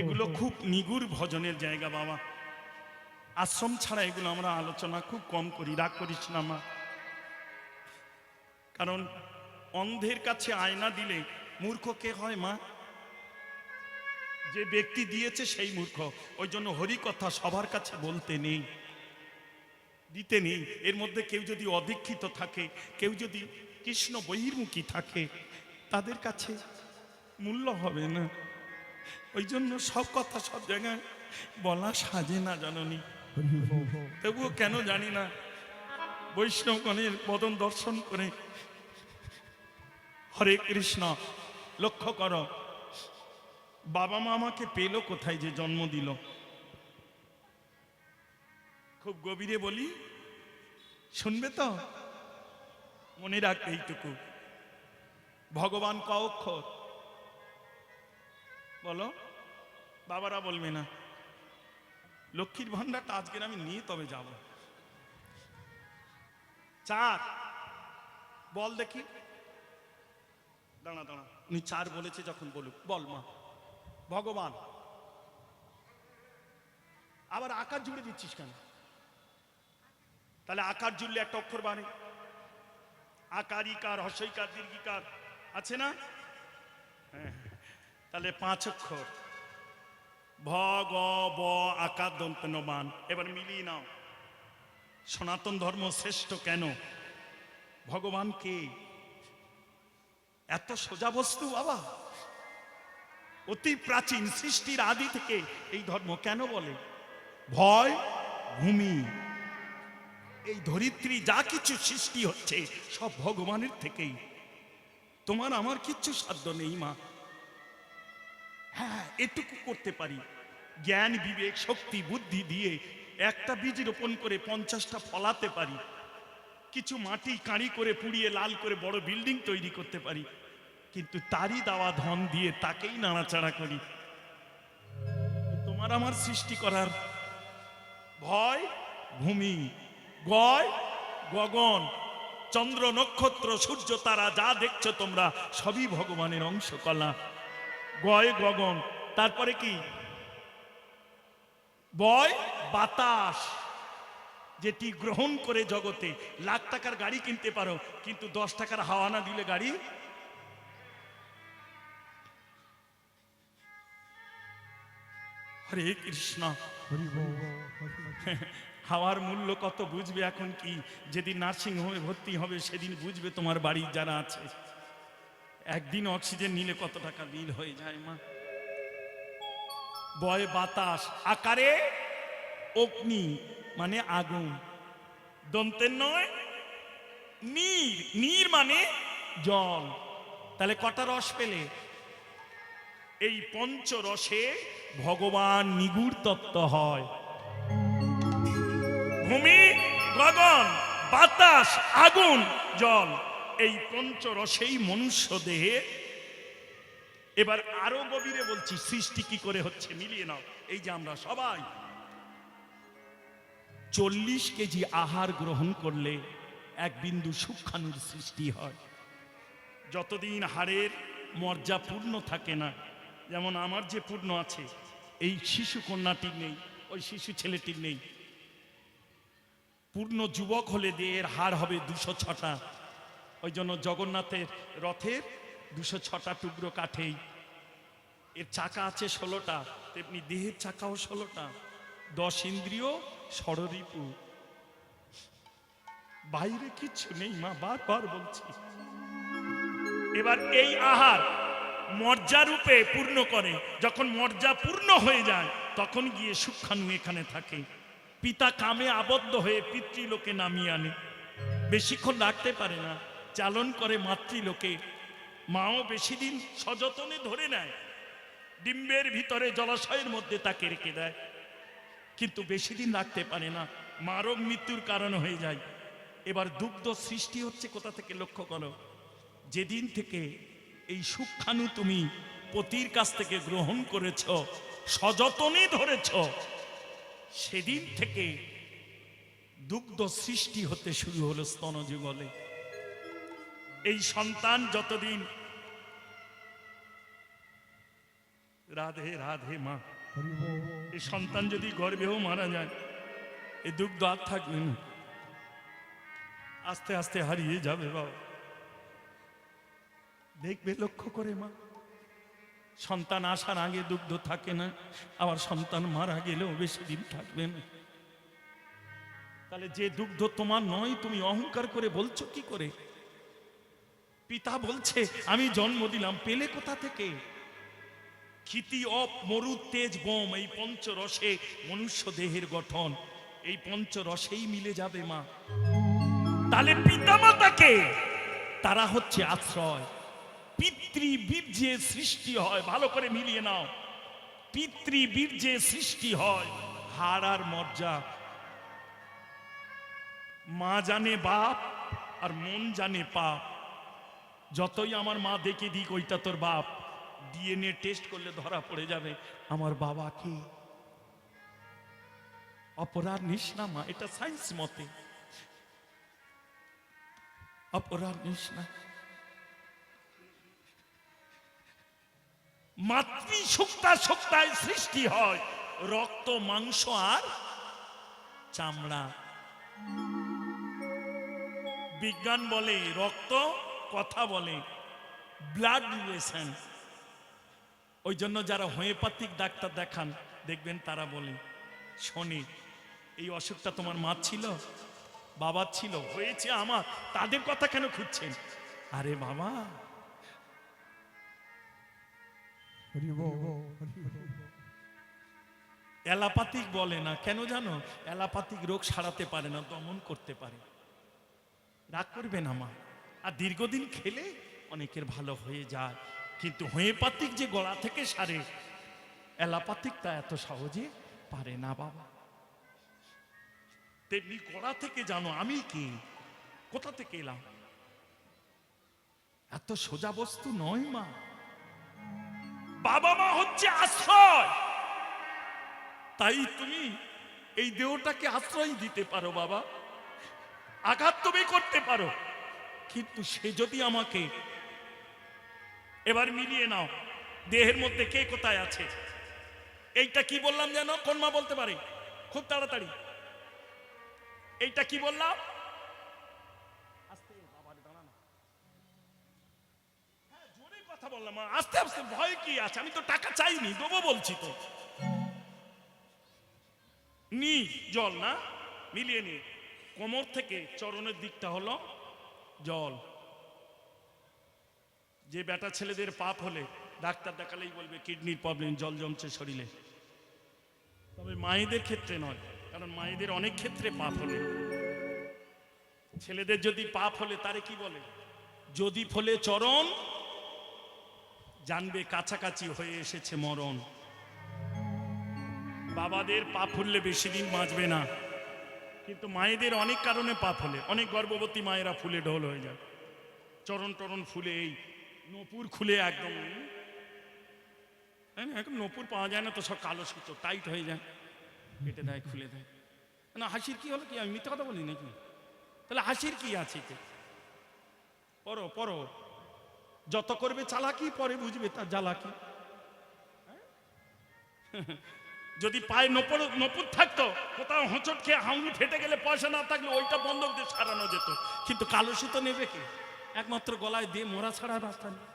A: এগুলো খুব নিগুড় ভজনের জায়গা বাবা। আশ্রম ছাড়া এগুলো আমরা আলোচনা খুব কম করি। রাগ করিস না মা, কারণ অন্ধের কাছে আয়না দিলে মূর্খ কে হয় মা? যে ব্যক্তি দিয়েছে সেই মূর্খ। ওই জন্য হরি কথা সবার কাছে বলতে নেই, দিতে নেই। এর মধ্যে কেউ যদি অদীক্ষিত থাকে, কেউ যদি কৃষ্ণ বহির্মুখী থাকে, তাদের কাছে মূল্য হবে না। ওই জন্য সব কথা সব জায়গায় বলা সাজে না জাননি। তবুও কেন জানি না বৈষ্ণবগণের বদন দর্শন করে হরে কৃষ্ণ। লক্ষ্য করো, বাবা মা আমাকে পেলো কোথায়, যে জন্ম দিল? খুব গভীরে বলি, শুনবে তো? মনে রাখবে এইটুকু, ভগবান ক অক্ষর বলো? বাবারা বলবে না। লক্ষ্মীর ভান্ডারটা আজকের আমি নিয়ে তবে যাব। 4 বল দেখি। দাঁড়া দাঁড়া, উনি 4 বলেছে যখন বলুক, বল মা। ভগবান। আবার আকার জুড়ে দিচ্ছিস কেন? তাহলে আকার জুড়লে একটা অক্ষর বাড়ে। আকার, ইকার, হর্ষইকার, দীর্ঘিকার আছে না? হ্যাঁ, তাহলে 5 অক্ষর। ভ, গ, ব, আকার, দন্ত, ন, বান। এবার মিলিয়ে নাও, সনাতন ধর্ম শ্রেষ্ঠ কেন? ভগবান কে? এত সোজা বস্তু বাবা। অতি প্রাচীন সৃষ্টির আদি থেকে এই ধর্ম কেন বলে ভয় ভূমি। এই ধরিত্রী যা কিছু সৃষ্টি হচ্ছে সব ভগবানের থেকেই। তোমার আমার কিচ্ছু সাধ্য নেই মা। হ্যাঁ, এটুকু করতে পারি, জ্ঞান বিবেক শক্তি বুদ্ধি দিয়ে একটা বীজ রোপণ করে 50টা ফলাতে পারি। কিছু মাটি কাঁড়ি করে পুড়িয়ে লাল করে বড় বিল্ডিং তৈরি করতে পারি। কিন্তু তারই দেওয়া ধন দিয়ে তাকেই নাড়াচাড়া করি। তোমার আমার সৃষ্টি করার ভয় ভূমি, গয় গগন, চন্দ্র নক্ষত্র সূর্য তারা যা দেখছো তোমরা সবই ভগবানের অংশ কলা। গয় গগন, তারপরে কি? বয় বাতাস, যেটি গ্রহণ করে জগতে। লাখ টাকার গাড়ি কিনতে পারো, কিন্তু 10 টাকার হাওয়া না দিলে গাড়ি। হরে কৃষ্ণ। হাওয়ার মূল্য কত বুঝবে এখন কি? যেদিন নার্সিং হোমে ভর্তি হবে সেদিন বুঝবে তোমার বাড়ির যারা আছে। একদিন অক্সিজেন নিলে কত টাকা বিল হয়ে যায় মা। বয় বাতাস, আকারে অগ্নি মানে আগুন, দন্তের নয় নীর, নীর মানে জল। তাহলে কটা রস পেলে? এই পঞ্চরসে ভগবান নিগুড় তত্ত্ব হয়। ভূমি, গগন, বাতাস, আগুন, জল, এই পঞ্চরসেই মনুষ্য দেহে। এবার আরো গভীরে বলছি, সৃষ্টি কি করে হচ্ছে মিলিয়ে নাও। এই যে আমরা সবাই 40 কেজি আহার গ্রহণ করলে 1 বিন্দু সূক্ষ্মাণুর সৃষ্টি হয়। যতদিন হাড়ের মর্যা পূর্ণ থাকে না, যেমন আমার যে পূর্ণ আছে, এই শিশু কন্যাটির নেই, ওই শিশু ছেলেটির নেই। পূর্ণ যুবক হলে দেহের হাড় হবে 206টা। ওই জন্য জগন্নাথের রথের 206টা টুকরো কাঠেই। এর চাকা আছে 16টা, তেমনি দেহের চাকাও 16টা। 10 ইন্দ্রিয়, ষড়রিপু, বাইরে কিচ্ছু নেই মা, বারবার বলছি। এবার এই আহার মর্যারূপে পূর্ণ করে। যখন মর্যা পূর্ণ হয়ে যায় তখন গিয়ে সূক্ষ্মাণু এখানে থাকে। পিতা কামে আবদ্ধ হয়ে পিতৃলোকে নামিয়ে আনে। বেশিক্ষণ রাখতে পারে না, চালন করে মাতৃলোকে। মাও বেশি দিন সযতনে ধরে নেয়, ডিম্বের ভিতরে জলাশয়ের মধ্যে তাকে রেখে দেয়, কিন্তু বেশি দিন রাখতে পারে না, মারক মৃত্যুর কারণ হয়ে যায়। এবার দুগ্ধ সৃষ্টি হচ্ছে কোথা থেকে লক্ষ্য করো। যেদিন থেকে এই সূক্ষ্মাণু তুমি পতির কাছ থেকে গ্রহণ করেছ, সযতনে ধরেছ, সেদিন থেকে দুগ্ধ সৃষ্টি হতে শুরু হলো স্তন যুগলে। এই সন্তান যতদিন, রাধে রাধে মা, এই সন্তান যদি গর্ভেও মারা যায় এই দুগ্ধ আর থাকবে না, আস্তে আস্তে হারিয়ে যাবে বাবা। দেখবে লক্ষ্য করে মা, সন্তান আসার আগে দুগ্ধ থাকে না, আবার সন্তান মারা গেলেও বেশি দিন থাকবে না। তাহলে যে দুগ্ধ তোমার নয় তুমি অহংকার করে বলছো কি করে? পিতা বলছে আমি জন্ম দিলাম, পেলে কোথা থেকে? ক্ষিতি অপ মরু তেজ বোম, এই পঞ্চরসে মনুষ্য দেহের গঠন, এই পঞ্চরসেই মিলে যাবে মা। তাহলে পিতা মাতাকে তারা হচ্ছে আশ্রয়। পিতৃবীর্যে সৃষ্টি হয়, ভালো করে মিলিয়ে নাও, পিতৃবীর্যে সৃষ্টি হয় হাড় আর মজ্জা। মা জানে বাপ আর মন জানে পাপ। যতই আমার মা দেখে দিক ওইটা তোর বাপ, ডিএনএ টেস্ট করলে ধরা পড়ে যাবে আমার বাবা কে। অপরাধ নিস না মা, এটা সায়েন্স মতে অপরাধ নিস না। মাতৃ শুক্তায় সৃষ্টি হয় রক্ত মাংস আর চামড়া। বিজ্ঞান বলে রক্ত কথা বলে, ব্লাড রিলেশন। ওই জন্য যারা হোমিওপ্যাথিক ডাক্তার দেখান দেখবেন তারা বলে শোনে এই অসুখটা তোমার মা ছিল, বাবা ছিল, হয়েছে আমার, তাদের কথা কেন খুঁজছেন? আরে বাবা, অ্যালোপ্যাথিক বলে না কেন জানো? অ্যালোপ্যাথিক রোগ সারাতে পারে না, দমন করতে পারে। রাগ করবে না মা, আর দীর্ঘদিন খেলে অনেকের ভালো হয়ে যায়, কিন্তু হোমিওপ্যাথিক যে গলা থেকে সারে, অ্যালোপ্যাথিক তা এত সহজে পারে না বাবা। তেমনি গলা থেকে জানো আমি কি, কোথা থেকে এলাম, এত সোজা বস্তু নয় মা। বাবা মা হচ্ছে আশ্রয়, তাই তুমি এই দেহটাকে আশ্রয় দিতে পারো বাবা, আঘাত তুমি করতে পারো, কিন্তু সে যদি আমাকে, এবার মিলিয়ে নাও দেহের মধ্যে কে কোথায় আছে। এইটা কি বললাম জানো? কোন মা বলতে পারে খুব তাড়াতাড়ি? এইটা কি বললাম? আস্তে বাবা দাঁড়া না, হ্যাঁ জোরে কথা বললাম, আস্তে আস্তে, ভয় কি আছে? আমি তো টাকা চাইনি, দেবো বলছি তো। নি জল না, মিলিয়ে নি। কোমর থেকে চরণের দিকটা হলো জল। যে বেটা ছেলেদের পাপ হলে ডাক্তার দেখালেই বলবে কিডনির প্রবলেম, জল জমছে শরীরে। তবে মায়েদের ক্ষেত্রে নয়, কারণ মায়েদের অনেক ক্ষেত্রে পাপ হলে। ছেলেদের যদি পাপ হলে তারে কি বলে? যদি ফলে চরণ, জানবে কাছাকাছি হয়ে এসেছে মরণ। বাবাদের পাপ হলে বেশি দিন বাঁচবে না, কিন্তু মায়েদের অনেক কারণে পাপ হলে, অনেক গর্ভবতী মায়েরা ফুলে ঢোল হয়ে যায়, চরণ টরণ ফুলে, এই নপুর খুলে একদম, এখন নপুর পাওয়া যায় না তো, সব কালো সুতো টাইট হয়ে যায়, কেটে দেয়, খুলে দেয়। না হাসির কি হলো কি? আমি মিথ্যে কথা বলি নাকি? তাহলে হাসির কি আছে? পড়ো পড়ো, যত করবে চালাকি পরে বুঝবে তার জ্বালাকি। যদি পায়ে নপুর থাকতো, কোথাও হোঁচট খেয়ে হাউনি ফেটে গেলে পয়সা না থাকলে ওইটা বন্ধক দিয়ে সারানো যেত, কিন্তু কালো সুতো নেবে কে? একমাত্র গলায় দিয়ে মোড়া ছাড়া রাস্তা নেই।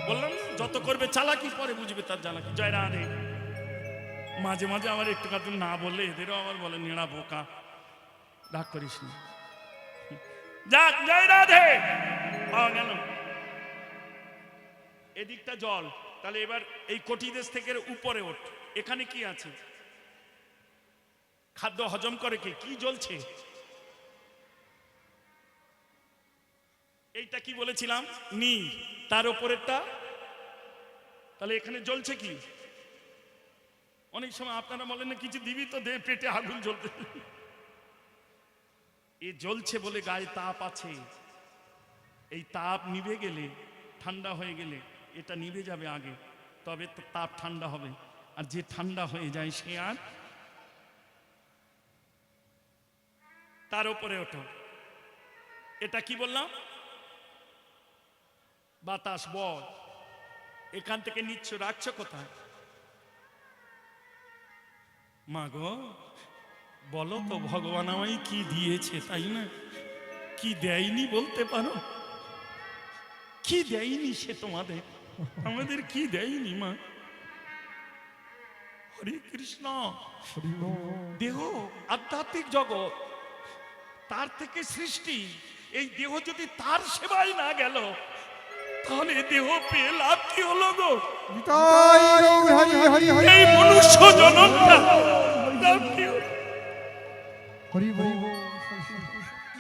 A: বললাম যত করবে চালাকি পরে বুঝবে তার জ্বালাকি। জয় রাধে। মাঝে মাঝে আমার একটু কাটু না বললে এদেরও আবার বলে নেড়া বোকা, রাগ করিস না। যাক, জয় রাধে। পাওয়া গেল এদিকটা জল। তাহলে এবার এই কোটি দেশ থেকে উপরে ওঠ, এখানে কি আছে? খাদ্য হজম করে কে? কি জ্বলছে? এইটা কি বলেছিলাম? নি, তার উপরেরটা, তাহলে এখানে জ্বলছে কি? অনেক সময় আপনারা বলেন না কিছু দিবি তো দে, পেটে আগুন জ্বলতে। এ জ্বলছে বলে গায়ে তাপ আছে, এই তাপ নিভে গেলে, ঠান্ডা হয়ে গেলে এটা নিভে যাবে আগে, তবে তো তাপ ঠান্ডা হবে। আর যে ঠান্ডা হয়ে যায় সে আর, তার উপরে ওঠো। এটা কি বললাম? বাতাস বল, এখান থেকে নিচ্ছ, রাখছো কোথায়? মা গো, বলো তো ভগবান আমায় কি দিয়েছে, তাই না? কি দেয়নি বলতে পারো? কি দেয়নি সে তোমাদের? আমাদের কি দেয়নি মা? হরে কৃষ্ণ। দেহ আধ্যাত্মিক জগৎ, তার থেকে সৃষ্টি। এই দেহ যদি তার সেবায় না গেল, তাহলে দেহ পেয়ে লাভ কি হলো গো?
C: নিতাই গৌর হরি হরি হরি
A: এই মনুষ্য জনমটা লাভ কি হলো?
C: হরি বল।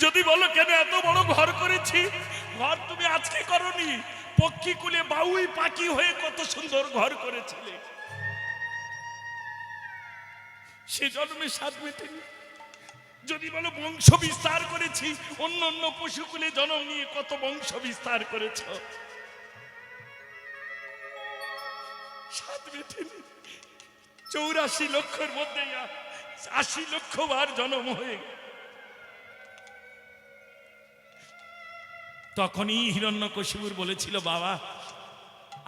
A: যদি বলো কেন এত বড় ঘর করেছি, ঘর তুমি আজকে করনি, পক্ষী কুলে বাউই পাখি হয়ে কত সুন্দর ঘর করেছিলে। সে জন্মে স্বাদ মেটেনি। যদি বলো বংশ বিস্তার করেছি, অন্য অন্য পশুকুলে জন্ম নিয়ে কত বংশ বিস্তার করেছ, স্বাদ মেটেনি। 84 লক্ষের মধ্যে 80 লক্ষ বার জন্ম হয়ে। তখনই হিরণ্যকশিপুর বলেছিল, বাবা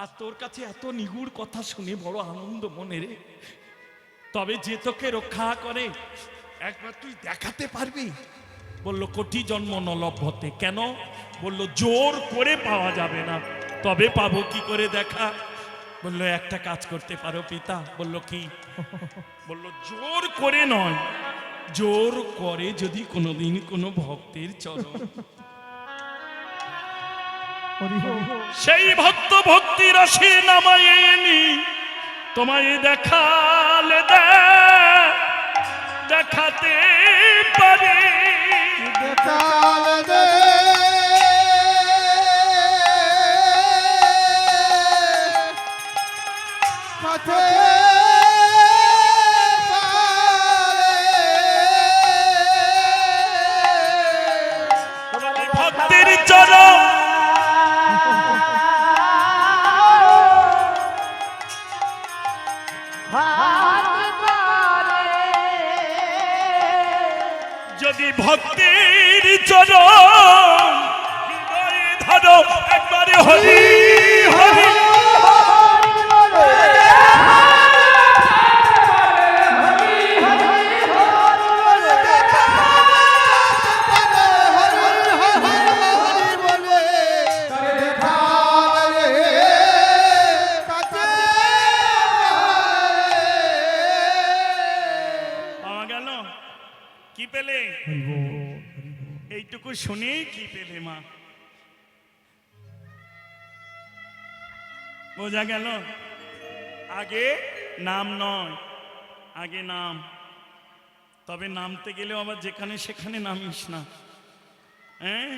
A: আর তোর কাছে এত নিগুড় কথা শুনে বড় আনন্দ মনে রে, তবে যে তোকে রক্ষা করে একবার তুই দেখাতে পারবি? বলল, কোটি জন্ম ন লভ্যতে। কেন? বলল, জোর করে পাওয়া যাবে না, তবে পাবো কি করে দেখা? বলল, একটা কাজ করতে পারো পিতা। বলল, কি? বলল, জোর করে নয়, জোর করে যদি কোনোদিন কোনো ভক্তের চরণ,
C: হরি হরি
A: সেই ভক্ত ভক্তি রসে নামায়ে নি, তোমায় দেখালে দেখাতে পারি।
C: দেখাল দে পথে
A: ভক্তের চরণ যদি ভক্তির চরণ হৃদয়ে ধরো, একবারে হরি হরি। পাওয়া গেল? কি পেলে? এইটুকু শুনেই কি পেলে মা? বোঝা গেল? আগে নাম নয়, আগে নাম। তবে নামতে গেলেও আবার যেখানে সেখানে নামিস না, হ্যাঁ?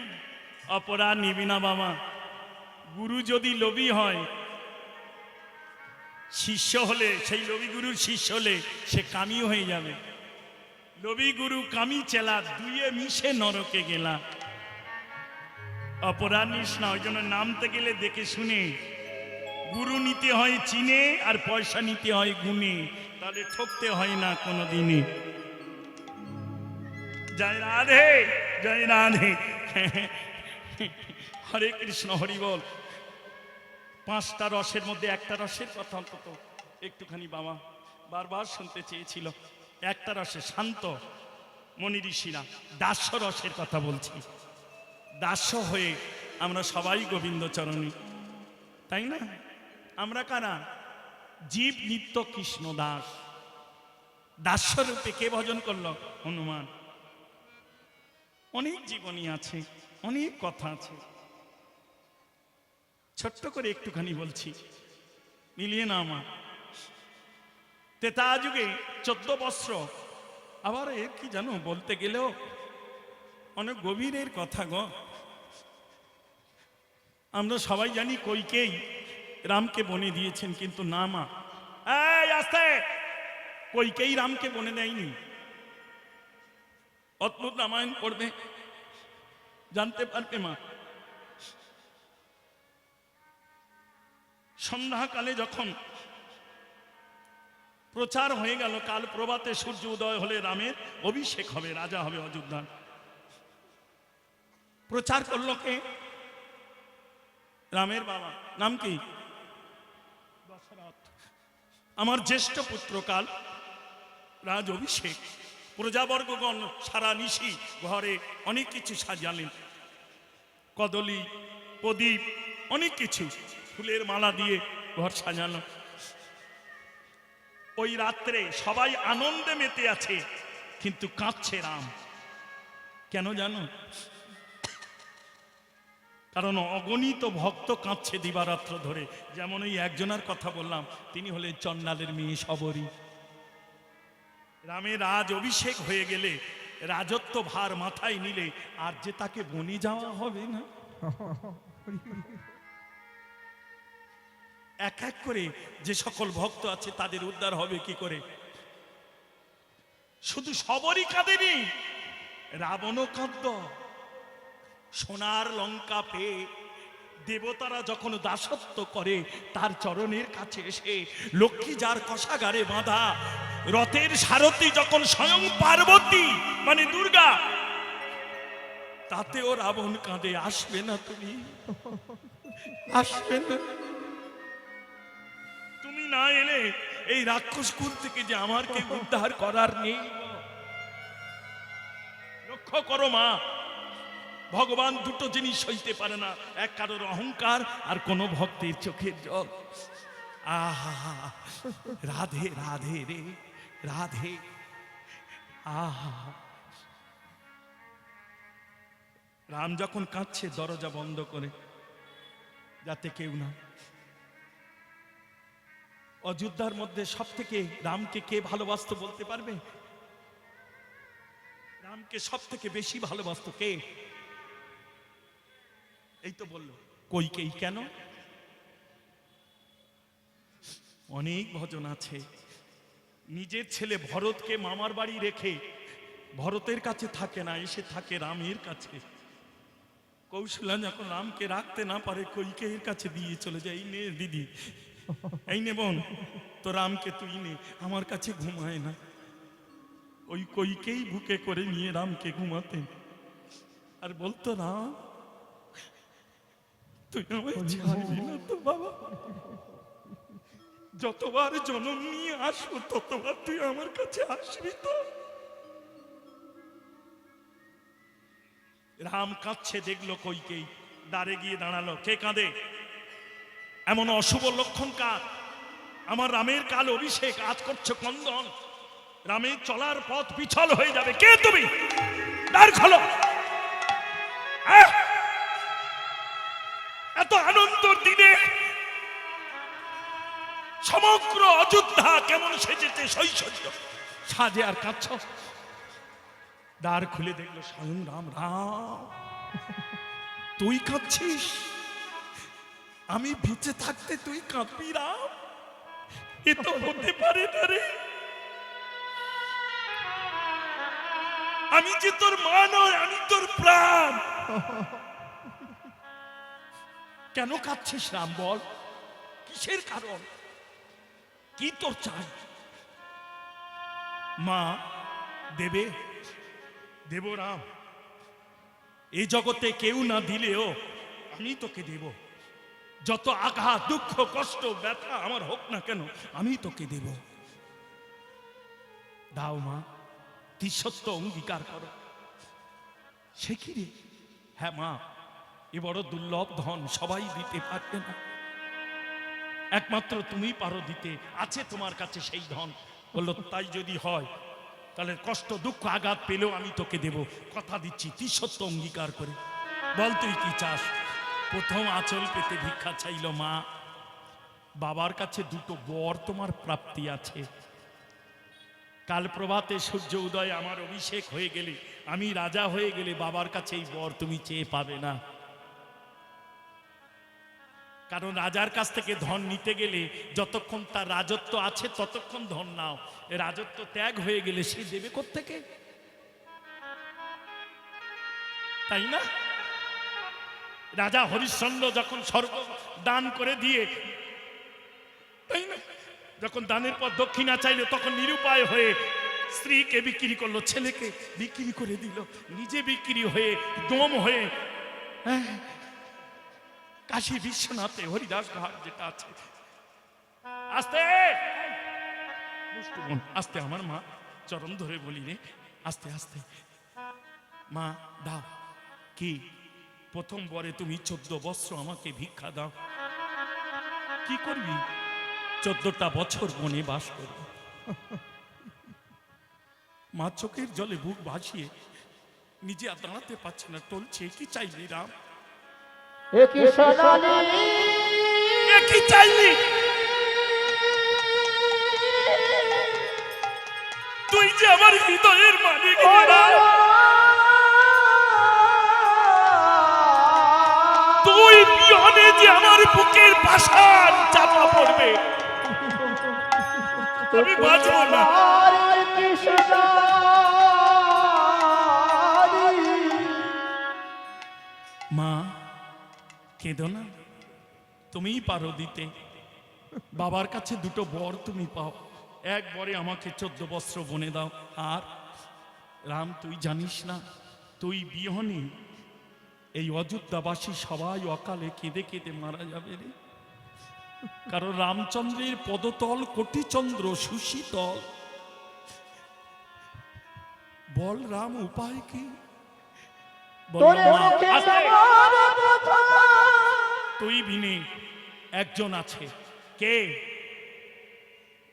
A: অপরাধ নিবি না বাবা। গুরু যদি লোভী হয়, শিষ্য হলে, সেই লোভী গুরুর শিষ্য হলে সে কামি হয়ে যাবে। লোভী গুরু কামি চেলা, দুইয়ে মিশে নরকে গেলা। অপরাধ নিস না। ওই জন্য নামতে গেলে দেখে শুনে, গুরু নিতে হয় চিনে, আর পয়সা নিতে হয় গুণে, তাহলে ঠকতে হয় না কোনো দিনে। জয় রাধে, জয় রাধে। হরে কৃষ্ণ, হরি বল। 5টা রসের মধ্যে একটা রসের কথা অন্তত একটুখানি বাবা বারবার শুনতে চেয়েছিল। একটা রসে শান্ত মনি ঋষিরা, দাস্য রসের কথা বলছি। দাস্য হয়ে আমরা সবাই গোবিন্দ চরণী, তাই না? আমরা কারা? জীব নিত্য কৃষ্ণ দাস। দাস্য রূপে কে ভজন করলো? হনুমান। অনেক জীবনী আছে, অনেক কথা আছে, ছোট্ট করে একটুখানি বলছি, মিলিয়ে না আমার। তেতা যুগে 14 বৎসর। আবার এর কি জানো, বলতে গেলেও অনেক গভীরের কথা গো। আমরা সবাই জানি কইকেই রামকে বনে দিয়েছেন, কিন্তু না মা, এই আস্তে, কইকেই রামকে বনে দেয়নি। অদ্ভুত রামায়ণ পড়বে, জানতে পারবে মা। সন্ধ্যাকালে যখন প্রচার হয়ে গেল, কাল প্রভাতে সূর্য উদয় হলে রামের অভিষেক হবে, রাজা হবে অযোধ্যার। প্রচার করল কে? রামের বাবা নাম কি? দশরথ। আমার জ্যেষ্ঠ পুত্র কাল রাজ অভিষেক। প্রজাবর্গগণ সারা নিশি ঘরে অনেক কিছু সাজালেন, কদলী প্রদীপ অনেক কিছু ফুলের মালা দিয়ে ঘর সাজানো। ওই রাত্রে সবাই আনন্দে মেতে আছে, কিন্তু কাঁদছে রাম। কেন জানো? কারণ অগণিত ভক্ত কাঁদছে দিবারাত্র ধরে। যেমন ওই একজনের কথা বললাম, তিনি হলেন চন্ডালের মেয়ে শবরী। রামের রাজ অভিষেক হয়ে গেলে, রাজত্ব ভার মাথায় নিলে আর যে তাকে বনে যাওয়া হবে না। এক এক করে যে সকল ভক্ত আছে তাদের উদ্ধার হবে কি করে? শুধু শবরী কাঁদেনি, রাবণও কাঁদত। সোনার লঙ্কা পেয়ে দেবতারা যখন দাসত্ব করে, তার চরণের কাছে এসে লক্ষ্মী যার কষাগারে বাঁধা, রথের সারথি যখন স্বয়ং পার্বতী মানে দুর্গা, তাতেও রাবণ কাঁদে। আসবে না তুমি, আসবে না তুমি, না এলে এই রাক্ষস কুল থেকে যে আমার কে উদ্ধার করার নেই। লক্ষ্য করো মা, ভগবান দুটো জিনিস সইতে পারে না, এক কারোর অহংকার আর কোন ভক্তের চোখের জল। আহা, রাধে রাধে রে রাধে। আহা, রাম যখন কাঁদছে দরজা বন্ধ করে, যাতে কেউ না। অযোধ্যার মধ্যে সব থেকে রামকে কে ভালোবাসতো বলতে পারবে? রামকে সব থেকে বেশি ভালোবাসতো কে? এই তো বললো কইকেই। কেন? অনেক ভজন আছে। নিজের ছেলে ভরতকে মামার বাড়ি রেখে ভরতের কাছে থাকে না, এসে থাকে রামের কাছে। কৌশল্যা যখন রামকে রাখতে না পারে, কইকেয়ীর কাছে দিয়ে চলে যায়, এই নে দিদি, এই নে বোন, তো রামকে তুই নে, আমার কাছে ঘুমায় না। ওই কইকেই বুকে করে নিয়ে রামকে ঘুমাতেন, আর বলতো রাম তুই আমায় ছাড়বি না তো বাবা, যতবার জনম নিয়ে আসবো ততবার তুই আমার কাছে আসবি তো। রাম কাঁদছে, দেখলো কইকেই, দ্বারে গিয়ে দাঁড়ালো। কে কাঁদে? এমন অশুভ লক্ষণ কার? আমার রামের কাল অভিষেক, আজ করছো কন্দন, রামের চলার পথ বিছল হয়ে যাবে। কে তুমি? দ্বার খোলো। এত আনন্দর দিনে সমগ্র অযোধ্যা কেমন সেজেছে শৈশব সাজে, আর কাঁদছ? দ্বার খুলে দেখলো স্বয়ং রাম। রাম, তুই কাঁদছিস? আমি বেঁচে থাকতে তুই কাঁদবি রাম? এ তো হতে পারে না রে। আমি যে তোর মা নয়, আমি তোর প্রাণ। কেন কাঁদছিস রাম বল? কিসের কারণ? কি তোর চাই? মা দেবে, দেব রাম। এই জগতে কেউ না দিলেও আমি তোকে দেব। যত আঘাত, দুঃখ, কষ্ট, ব্যথা আমার হোক না কেন, আমি তোকে দেব। দাও মা, তিসত্ব অঙ্গীকার করো। সে কি রে? হ্যাঁ মা, এ বড় দুর্লভ ধন, সবাই দিতে পারবে না, একমাত্র তুমি পারো দিতে। আছে তোমার কাছে সেই ধন। বললো তাই যদি হয়, তাহলে কষ্ট, দুঃখ, আঘাত পেলেও আমি তোকে দেব, কথা দিচ্ছি, তিসত্ব অঙ্গীকার করে। বল তুই কি চাস? প্রথম আঁচল পেতে ভিক্ষা চাইল মা। বাবার কাছে দুটো বর তোমার প্রাপ্তি আছে। কাল প্রভাতে সূর্য উদয় আমার অভিষেক হয়ে গেলে, আমি রাজা হয়ে গেলে, বাবার কাছে এই বর তুমি চেয়ে পাবে না। কারণ রাজার কাছ থেকে ধন নিতে গেলে যতক্ষণ তার রাজত্ব আছে ততক্ষণ ধন নাও, রাজত্ব ত্যাগ হয়ে গেলে সে দেবে কোত্থেকে? তাই না? রাজা হরিশ্চন্দ্র যখন স্বর্গ দান করে দিয়ে, তাই না, যখন দানের পর দক্ষিণা চাইলে তখন নিরুপায় হয়ে স্ত্রীকে বিক্রি করলো, ছেলেকে বিক্রি করে দিল, নিজে বিক্রি হয়ে দম হয়ে কাশী বিশ্বনাথে হরিদাস ঘাট যেটা আছে, আস্তে দুষ্টু বোন, আস্তে, আমার মা চরণ ধরে বলি রে, আস্তে আস্তে। মা দাও, কি প্রথম বরে তুমি 14 বৎসর আমাকে ভিক্ষা দাও। কি করবি? 14টা বছর বনে বাস করব। মা চোখের জলে বুক ভাসিয়ে নিজে আর দাঁড়াতে পারছে না, টলছে। কি চাইলি রাম?
B: একই সোনালি
A: কি চাইলি? তুই যে আমার হৃদয়ের মালিক রে রাম। তুই বিহনে যে আমার বুকের পাষাণ চাপা পড়বে, আমি বাঁচবো না।
B: একই সোনালি
A: মা কেঁদো না, তুমিই পারো দিতে। বাবার কাছে দুটো বর তুমি পাও, এক বরে আমাকে 14 বৎসর বনে দাও। আর রাম, তুই জানিস না, তুই বিহনে এই অযোধ্যাবাসী সবাই অকালে কেঁদে কেঁদে মারা যাবে রে। কারণ রামচন্দ্রের পদতল কোটিচন্দ্র সুশীতল। বল রাম, উপায় কি? বল
B: তোরে
A: মা,
B: মুখে
A: আস্তে।
B: আমার কথা
A: তুই বিনে একজন আছে। কে?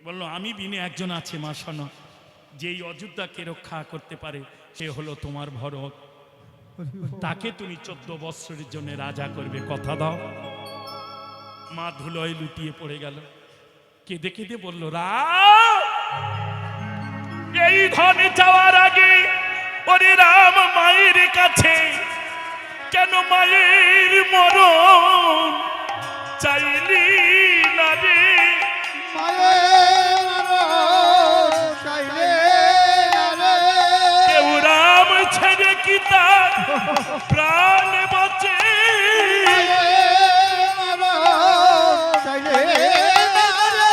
A: বললো আমি বিনে একজন আছে মা, শোনো, যেই অযোধ্যাকে রক্ষা করতে পারে সে হলো তোমার ভরত। তাকে তুমি 14 বৎসরের জন্য রাজা করবে, কথা দাও। মা ধুলোয় লুটিয়ে পড়ে গেল, কেঁদে কেঁদে বলল, রাম, এই ধনে যাওয়ার আগে ওরে রাম মায়ের কাছে কেন মায়ের মরণ চাইলি না রে?
C: মায়ের মরণ চাইলে না রে।
A: কেউ রাম ছেড়ে কি তার প্রাণ বাঁচে?
C: মায়ের মরণ চাইলে না রে।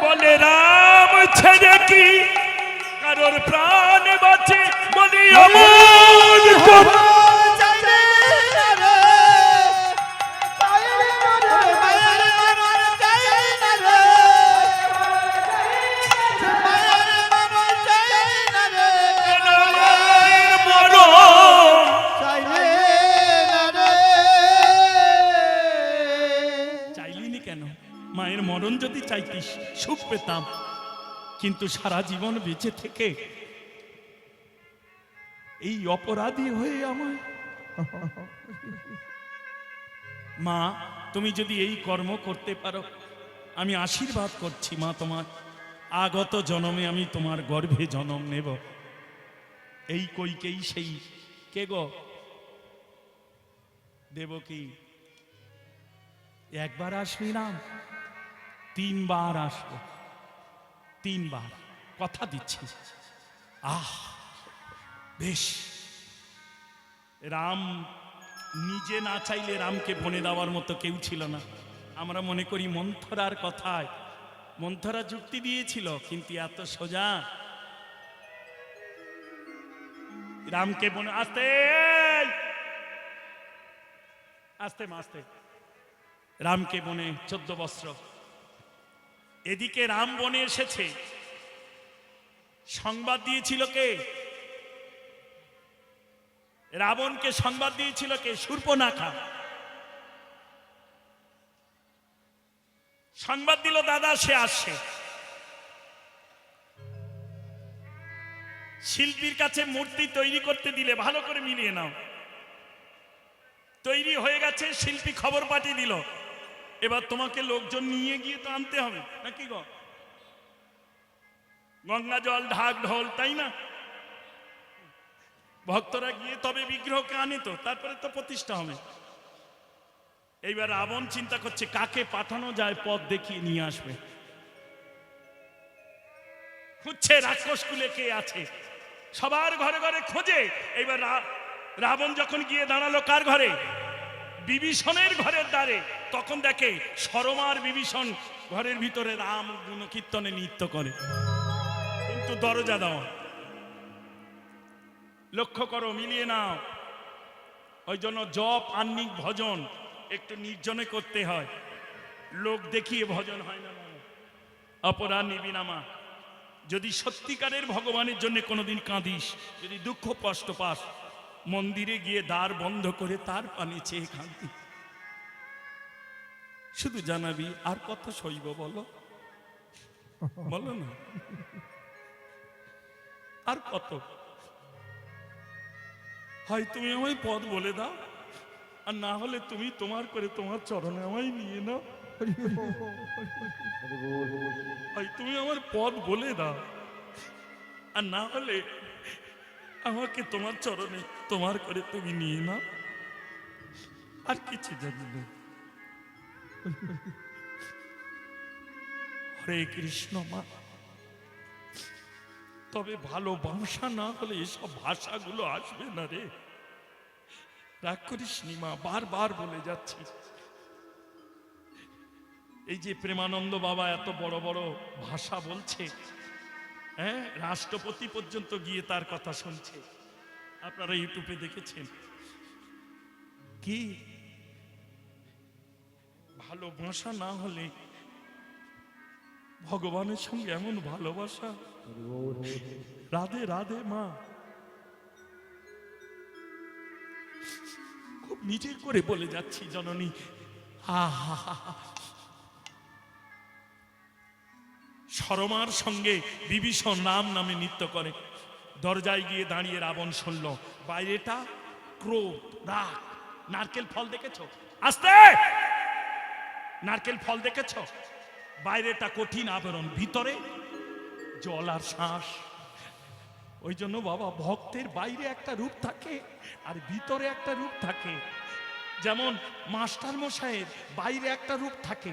A: বলে রাম ছেড়ে কি কারোর প্রাণ বাঁচে? বলি অমন কথা।
C: চাইলে না রে। মায়ের মরণ চাইলে না রে। মায়ের মরণ চাইলে না রে।
A: কেন মায়ের মরণ
C: চাইলে না রে।
A: চাইলিনি কেন? মায়ের মরণ যদি চাইতিস সুখ পেতাম, কিন্তু সারা জীবন বেঁচে থেকে এই অপরাধী হয়ে আমায়। মা, তুমি যদি এই কর্ম করতে পারো, আমি আশীর্বাদ করছি মা, তোমার আগত জন্মে আমি তোমার গর্ভে জন্ম নেব। এই কইকেই সেই কে গো? দেবকী। একবার আসবি না, 3 বার আসবো, 3 বার কথা দিচ্ছি। আহ বেশ। রাম নিজে না চাইলে রামকে বনে দেওয়ার মতো কেউ ছিল না। আমরা মনে করি মন্থরার কথায়, মন্থরা যুক্তি দিয়েছিল, কিন্তু এত সোজা রামকে বনে। আস্তে আস্তে মা, আস্তে। রামকে বনে 14 বৎসর। এদিকে রাম বনে এসেছে, সংবাদ দিয়েছিল কে? রাবণকে সংবাদ দিয়েছিল কে? শূর্পণখা। সংবাদ দিল দাদা সে আসছে। শিল্পীর কাছে মূর্তি তৈরি করতে দিলে, ভালো করে মিলিয়ে নাও, তৈরি হয়ে গেছে, শিল্পী খবর পাঠিয়ে দিল, এবার তোমাকে লোকজন নিয়ে গিয়ে তো আনতে হবে নাকি গো? গঙ্গা জল ঢাক ঢোল, তাই না? ভক্তরা গিয়ে তবে বিগ্রহকে আনে, তো তারপরে তো প্রতিষ্ঠা হবে। এইবার রাবণ চিন্তা করছে কাকে পাঠানো যায়, পথ দেখিয়ে নিয়ে আসবে। খুঁজছে রাক্ষস কুলে কে আছে, সবার ঘরে ঘরে খোঁজে। এইবার রাবণ যখন গিয়ে দাঁড়ালো কার ঘরে? বিভীষণের ঘরের দ্বারে। তখন দেখে সরমার বিভীষণ ঘরের ভিতরে রাম গুণকীর্তনে নৃত্য করে, কিন্তু দরজা দাও। লক্ষ্য করো, মিলিয়ে নাও। ওই জন্য জপ আহ্নিক ভজন একটু নির্জনে করতে হয়, লোক দেখিয়ে ভজন হয় না। অপরা নিবিনামা। যদি সত্যিকারের ভগবানের জন্য কোনোদিন কাঁদিস, যদি দুঃখ কষ্ট পাস, মন্দিরে গিয়ে দ্বার বন্ধ করে তার পানে চেয়ে কাঁদবি। শুধু জানাবি, আর কত সইব বলো, বলো না, আর কত? হয় তুমি আমায় পথ বলে দাও, আর না হলে তুমি তোমার করে তোমার চরণে আমায় নিয়ে নাও। হয় তুমি আমার পথ বলে দাও, আর না হলে আমাকে তোমার চরণে তোমার করে তুমি নিয়ে নাও। আর কিছু জানি না। হরে কৃষ্ণ মা। তবে ভালোবাসা না হলে এসব ভাষাগুলো আসবে না রে। রাগ করিস নি মা, বারবার বলে যাচ্ছি। এই যে প্রেমানন্দ বাবা এত বড় বড় ভাষা বলছে, হ্যাঁ, রাষ্ট্রপতি পর্যন্ত গিয়ে তার কথা শুনছে, আপনারা ইউটিউবে দেখেছেন। কি ভালোবাসা না হলে ভগবানের সঙ্গে এমন ভালোবাসা। রাধে রাধে মা। খুব নিজে করে বলে যাচ্ছি জননী। আহা, সরমার সঙ্গে বিভীষণ রাম নামে নৃত্য করে। দরজায় গিয়ে দাঁড়িয়ে রাবণ শুনল, বাইরেটা ক্রোধ রাগ। নারকেল ফল দেখেছ? আস্তে, নারকেল ফল দেখেছ? বাইরেটা কঠিন আবরণ, ভিতরে জল আর শ্বাস। ওই জন্য বাবা, ভক্তের বাইরে একটা রূপ থাকে আর ভিতরে একটা রূপ থাকে। যেমন মাস্টার মশাইয়ের বাইরে একটা রূপ থাকে।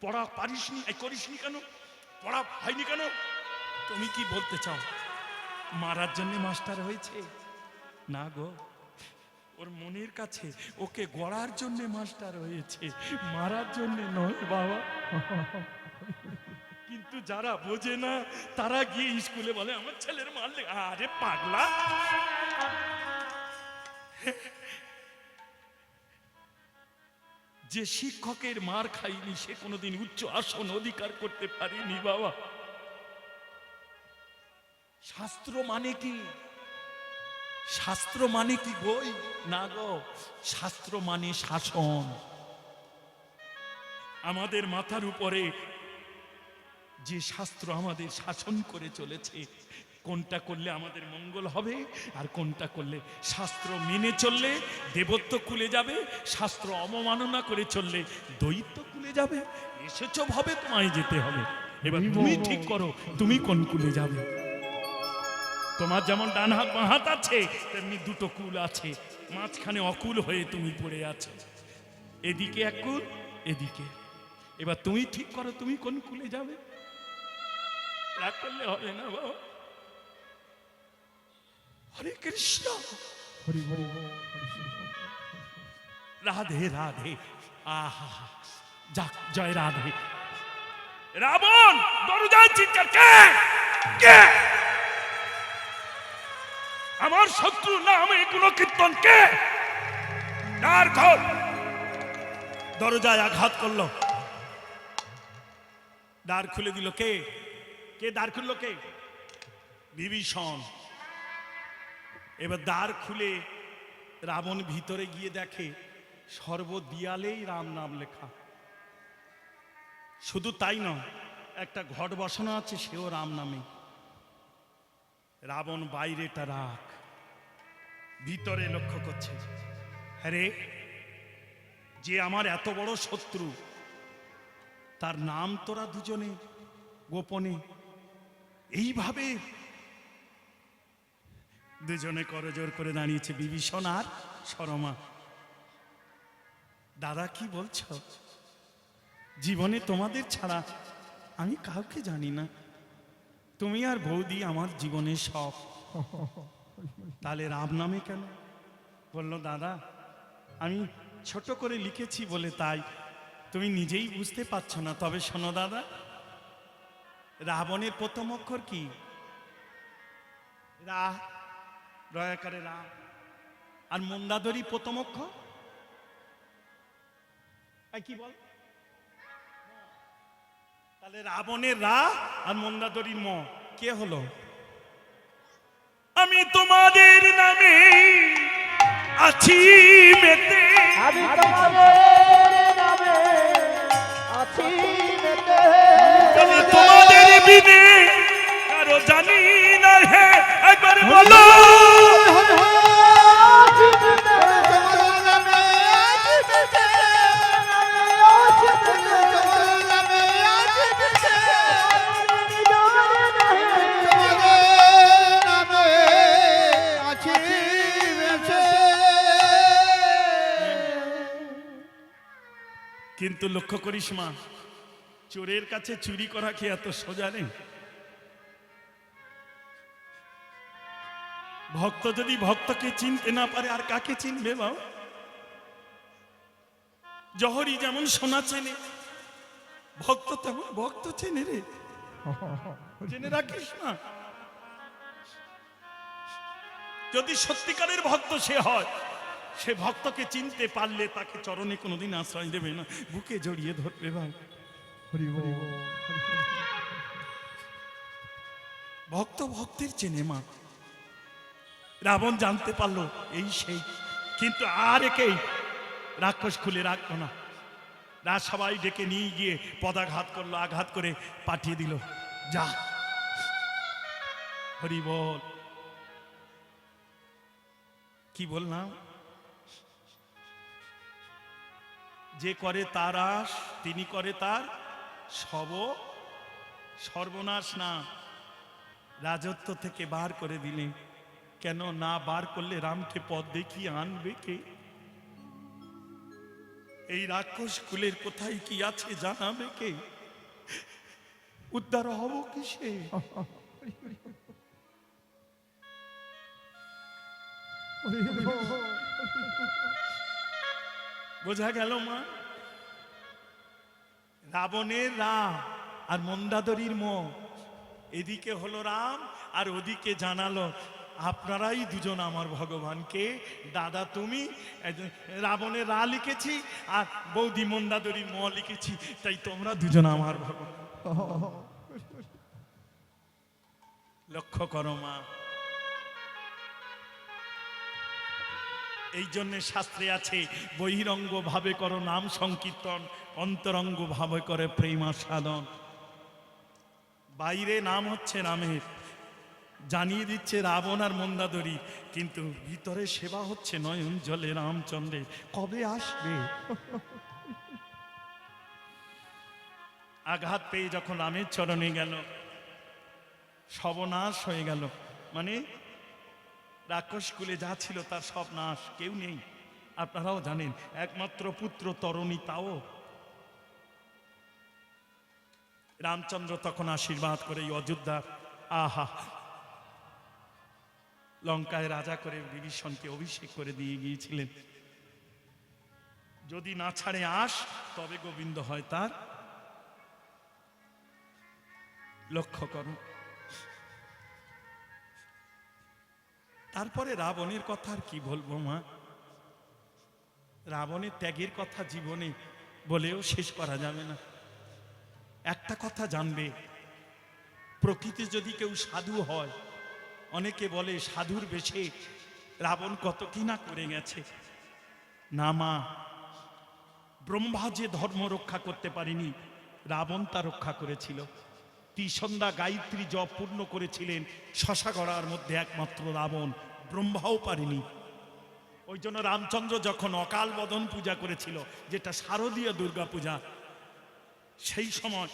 A: পড়া পারিসনি, করিসনি কেন? পড়া হয়নি কেন? তুমি কি বলতে চাও মারার জন্য মাস্টার হয়েছে? না গো, ওর মনের কাছে ওকে গড়ার জন্য মাস্টার হয়েছে, মারার জন্য নয় বাবা। কিন্তু যারা বোঝে না তারা গিয়ে স্কুলে বলে আমার ছেলের মারলে। আরে পাগলা, যে শিক্ষকের মার খাইনি সে কোনোদিন উচ্চ আসন অধিকার করতে পারেনি বাবা। শাস্ত্র মানে কি? শাস্ত্র মানে কি বই? না গো, শাস্ত্র মানে শাসন। আমাদের মাথার উপরে যে শাস্ত্র আমাদের শাসন করে চলেছে, কোনটা করলে আমাদের মঙ্গল হবে আর কোনটা করলে, শাস্ত্র মেনে চললে দেবত্ব খুলে যাবে, শাস্ত্র অবমাননা করে চললে দৈত্য খুলে যাবে। এসেছ ভাবে তোমায় যেতে হবে। এবার তুমি ঠিক করো তুমি কোন কুলে যাবে। তোমার যেমন ডান হাত বাঁ হাত আছে, তেমনি দুটো কুল আছে, মাঝখানে অকুল হয়ে তুমি পড়ে আছো। এদিকে এক কুল, এদিকে। এবার তুমি ঠিক করো তুমি কোন কুলে যাবে। রাগ করলে হবে না বাবা। হরে কৃষ্ণ, রাধে রাধে। আহা, যাক, জয় রাধে। রাবণ দরজায় চিৎকার, কে কে? আমার শত্রু নামে কোন কীর্তন কে? দ্বার খোল। দরজায় আঘাত করলো, দ্বার খুলে দিল কে? কে দ্বার খুললো? কে? বিভীষণ। এবার দ্বার খুলে রাবণ ভিতরে গিয়ে দেখে সর্বদিয়ালেই রাম নাম লেখা। শুধু তাই নয়, একটা ঘট বসানো আছে, সেও রাম নামে। রাবণ বাইরেটা রাগ, ভিতরে লক্ষ্য করছে, আরে যে আমার এত বড় শত্রু, তার নাম তোরা দুজনে গোপনে এইভাবে দুজনে করজোর করে দাঁড়িয়েছে, বিভীষণ আর সরমা। দাদা কি বলছো? জীবনে তোমাদের ছাড়া আমি কাউকে জানি না, তুমি আর বৌদি আমার জীবনের সব। তাহলে রাম নামে কেন? বলল দাদা আমি ছোট করে লিখেছি বলে তাই। তুমি নিজেই বুঝতে পারছো না, তবে শোনো দাদা, রাবণের প্রথম অক্ষর কি? রা, রয়াকারে রা। আর মন্দাদরি প্রথম অক্ষর কি বল? তাহলে রাবণের রা আর মন্দাদরির ম, কে হলো? আমি তোমাদের নামে আছি মেতে,
B: আমি তোমাদের নামে আছি মেতে।
A: আমি তোমাদের বিনে কারো জানি না হে, একবার বলো।
B: আছি মেতে,
C: তোমার নামে আছি বেঁচে,
B: আছি মেতে।
C: তোমার নামে আছি বেঁচে,
B: তোমাদের নামে
C: তোমার নামে আছি বেঁচে।
A: কিন্তু লক্ষ্য করিস মা, চোরের কাছে চুরি করা কি এত সোজা নেই? ভক্ত যদি ভক্তকে চিনতে না পারে আর কাকে চিনবে বাবা? জহরি যেমন সোনা চেনে, ভক্ত তেমন ভক্ত চেনে রে, জেনে রাখিস না। যদি সত্যিকারের ভক্ত সে হয়, সে ভক্তকে চিনতে পারলে তাকে চরণে কোনোদিন আশ্রয় দেবে না, বুকে জড়িয়ে ধরবে ভাই। ভক্ত ভক্তের চেনে মা। রাবণ জানতে পারলো এই সেই, কিন্তু আর একেই রাক্ষস খুলে রাখলো না। রাজ সবাই ডেকে নিয়ে গিয়ে পদাঘাত করলো, আঘাত করে পাঠিয়ে দিল, যা। হরি বল। কি বললাম? যে করে তার আশ, তিনি করে তার সর্বনাশ। না, রাজত্ব থেকে বার করে দিলেন। কেন না বার করলে রামকে পথ দেখিয়ে আনবে কে? এই রাক্ষস কুলের কোথায় কি আছে জানাবে কে? উদ্ধার হব কিসে? বোঝা গেল মা? রাবণের রা আর মন্দাদরির ম, এদিকে হলো রাম আর ওদিকে জানালো আপনারাই দুজন আমার ভগবানকে। দাদা তুমি, রাবণের রা লিখেছি আর বৌদি মন্দাদরির ম লিখেছি, তাই তোমরা দুজন আমার ভগবান। লক্ষ্য করো মা, এই জন্যে শাস্ত্রে আছে বহিরঙ্গ ভাবে করো নাম সংকীর্তন, অন্তরঙ্গ ভাবে করে প্রেম সাধন। বাইরে নাম হচ্ছে রামের, জানিয়ে দিচ্ছে রাবণ আর মন্দাদরি, কিন্তু ভিতরে সেবা হচ্ছে নয়ন জলে রামচন্দ্রের। কবে আসবে? আঘাত পেয়ে যখন রামের চরণে গেল, সর্বনাশ হয়ে গেল। মানে রাক্ষস কুলে যা ছিল তার সব নাশ, কেউ নেই। আপনারাও জানেন, একমাত্র পুত্র তরণী, তাও রামচন্দ্র তখন আশীর্বাদ করে এই অযোধ্যা, আহা, লঙ্কায় রাজা করে বিভীষণকে অভিষেক করে দিয়ে গিয়েছিলেন। যদি না ছাড়ে আস, তবে গোবিন্দ হয় তার। লক্ষ্য করো। তারপরে রাবণের কথা আর কি বলবো মা? রাবণের ত্যাগের কথা জীবনে বলেও শেষ করা যাবে না। একটা কথা জানবে, প্রকৃতি যদি কেউ সাধু হয়, অনেকে বলে সাধুর বেশে রাবণ কত কি না করে গেছে। না মা, ব্রহ্মা যে ধর্ম রক্ষা করতে পারেনি, রাবণ তা রক্ষা করেছিল। ত্রিসন্ধ্যা গায়ত্রী জপ পূর্ণ করেছিলেন শশাগড়ার মধ্যে একমাত্র রাবণ, ব্রহ্মাও পারেনি। ওই জন্য রামচন্দ্র যখন অকাল বদন পূজা করেছিল, যেটা শারদীয় দুর্গা পূজা, সেই সময়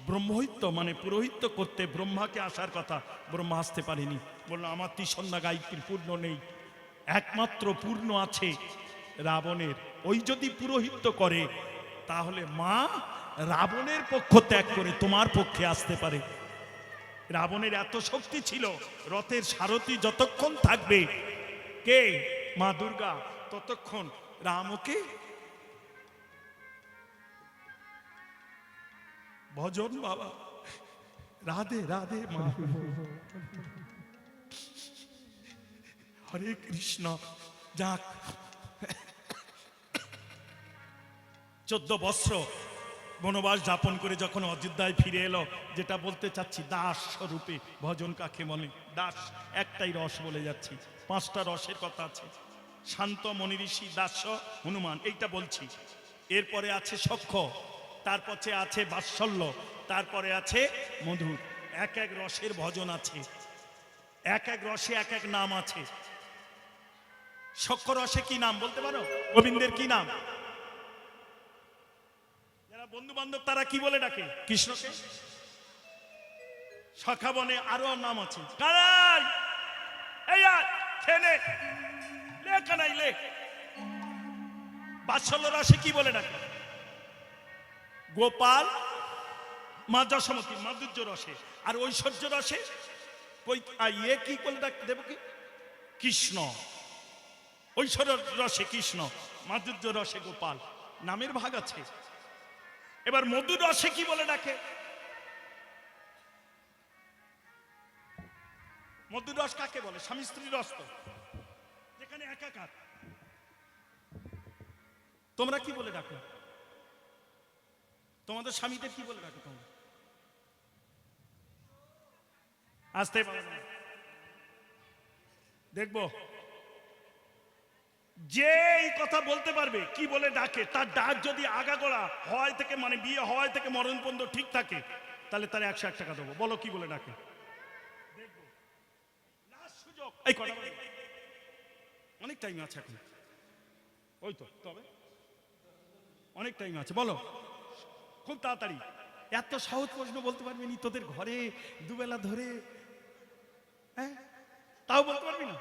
A: ব্রহ্মহিত্য মানে পুরোহিত্য করতে ব্রহ্মাকে আসার কথা, ব্রহ্মা আসতে পারেনি। বললো আমার ত্রিসন্ধ্যা গায়ত্রী পূর্ণ নেই, একমাত্র পূর্ণ আছে রাবণের। ওই যদি পুরোহিত্য করে, তাহলে মা রাবণের পক্ষ ত্যাগ করে তোমার পক্ষে আসতে পারে। রাবণের এত শক্তি ছিল, রথের সারথি যতক্ষণ থাকবে কে? মা দুর্গা, ততক্ষণ রামকে ভজন বাবা, রাধে রাধে মা, হরে কৃষ্ণ। যাক, 14 বৎসর বনবাস যাপন করে যখন অযোধ্যায় ফিরে এলো, যেটা বলতে চাচ্ছি, দাস স্বরূপে ভজন কাকে বলে? দাস একটাই রস বলে যাচ্ছি, 5টা রসের কথা আছে। শান্ত, মনি ঋষি, দাস্য, হনুমান, এইটা বলছি। এরপরে আছে সখ্য, তারপরে আছে বাৎসল্য, তারপরে আছে মধুর। এক এক রসের ভজন আছে, এক এক রসে এক এক নাম আছে। সখ্য রসে কি নাম বলতে পারো? গোবিন্দের কি নাম? যারা বন্ধু বান্ধব তারা কি বলে ডাকে কৃষ্ণকে? সখা বনে আরো নাম আছে। কানাই, এই আয়, খেয়ে নে, লে কানাই লে। বাৎসল্য রসে কি বলে ডাকে? গোপাল, মা যশোমতী, মাধুর্য রসে। আর ঐশ্বর্য রসে ইয়ে কি বলে ডাক? দেবকী, কৃষ্ণ। ঐশ্বর্য রসে কৃষ্ণ, মাধুর্য রসে গোপাল। নামের ভাগ আছে। এবার মধুর রসে কি বলে ডাকে? মধুর রস কাকে বলে? স্বামী স্ত্রীর রস তো, যেখানে একাকার। তোমরা কি বলে ডাকো? তোমাদের স্বামীদের কি বলে ডাকো তোমরা? আসতে পারো না। দেখবো যে এই কথা বলতে পারবে কি বলে ডাকে, তার ডাক যদি আগাগোড়া হয় থেকে, মানে বিয়ে হওয়ায় থেকে মরণ পর্যন্ত ঠিক থাকে, তাহলে তার 101 টাকা দেবো। বলো কি বলে ডাকে? দেখবো। লাস্ট সুযোগ, এই কথা বলো। অনেক টাইম আছে এখন, ওই তো, তবে অনেক টাইম আছে, বলো খুব তাড়াতাড়ি। এত সহজ প্রশ্ন বলতে পারবি নি? তোদের ঘরে দুবেলা ধরে, হ্যাঁ, তাও বলতে পারবি না?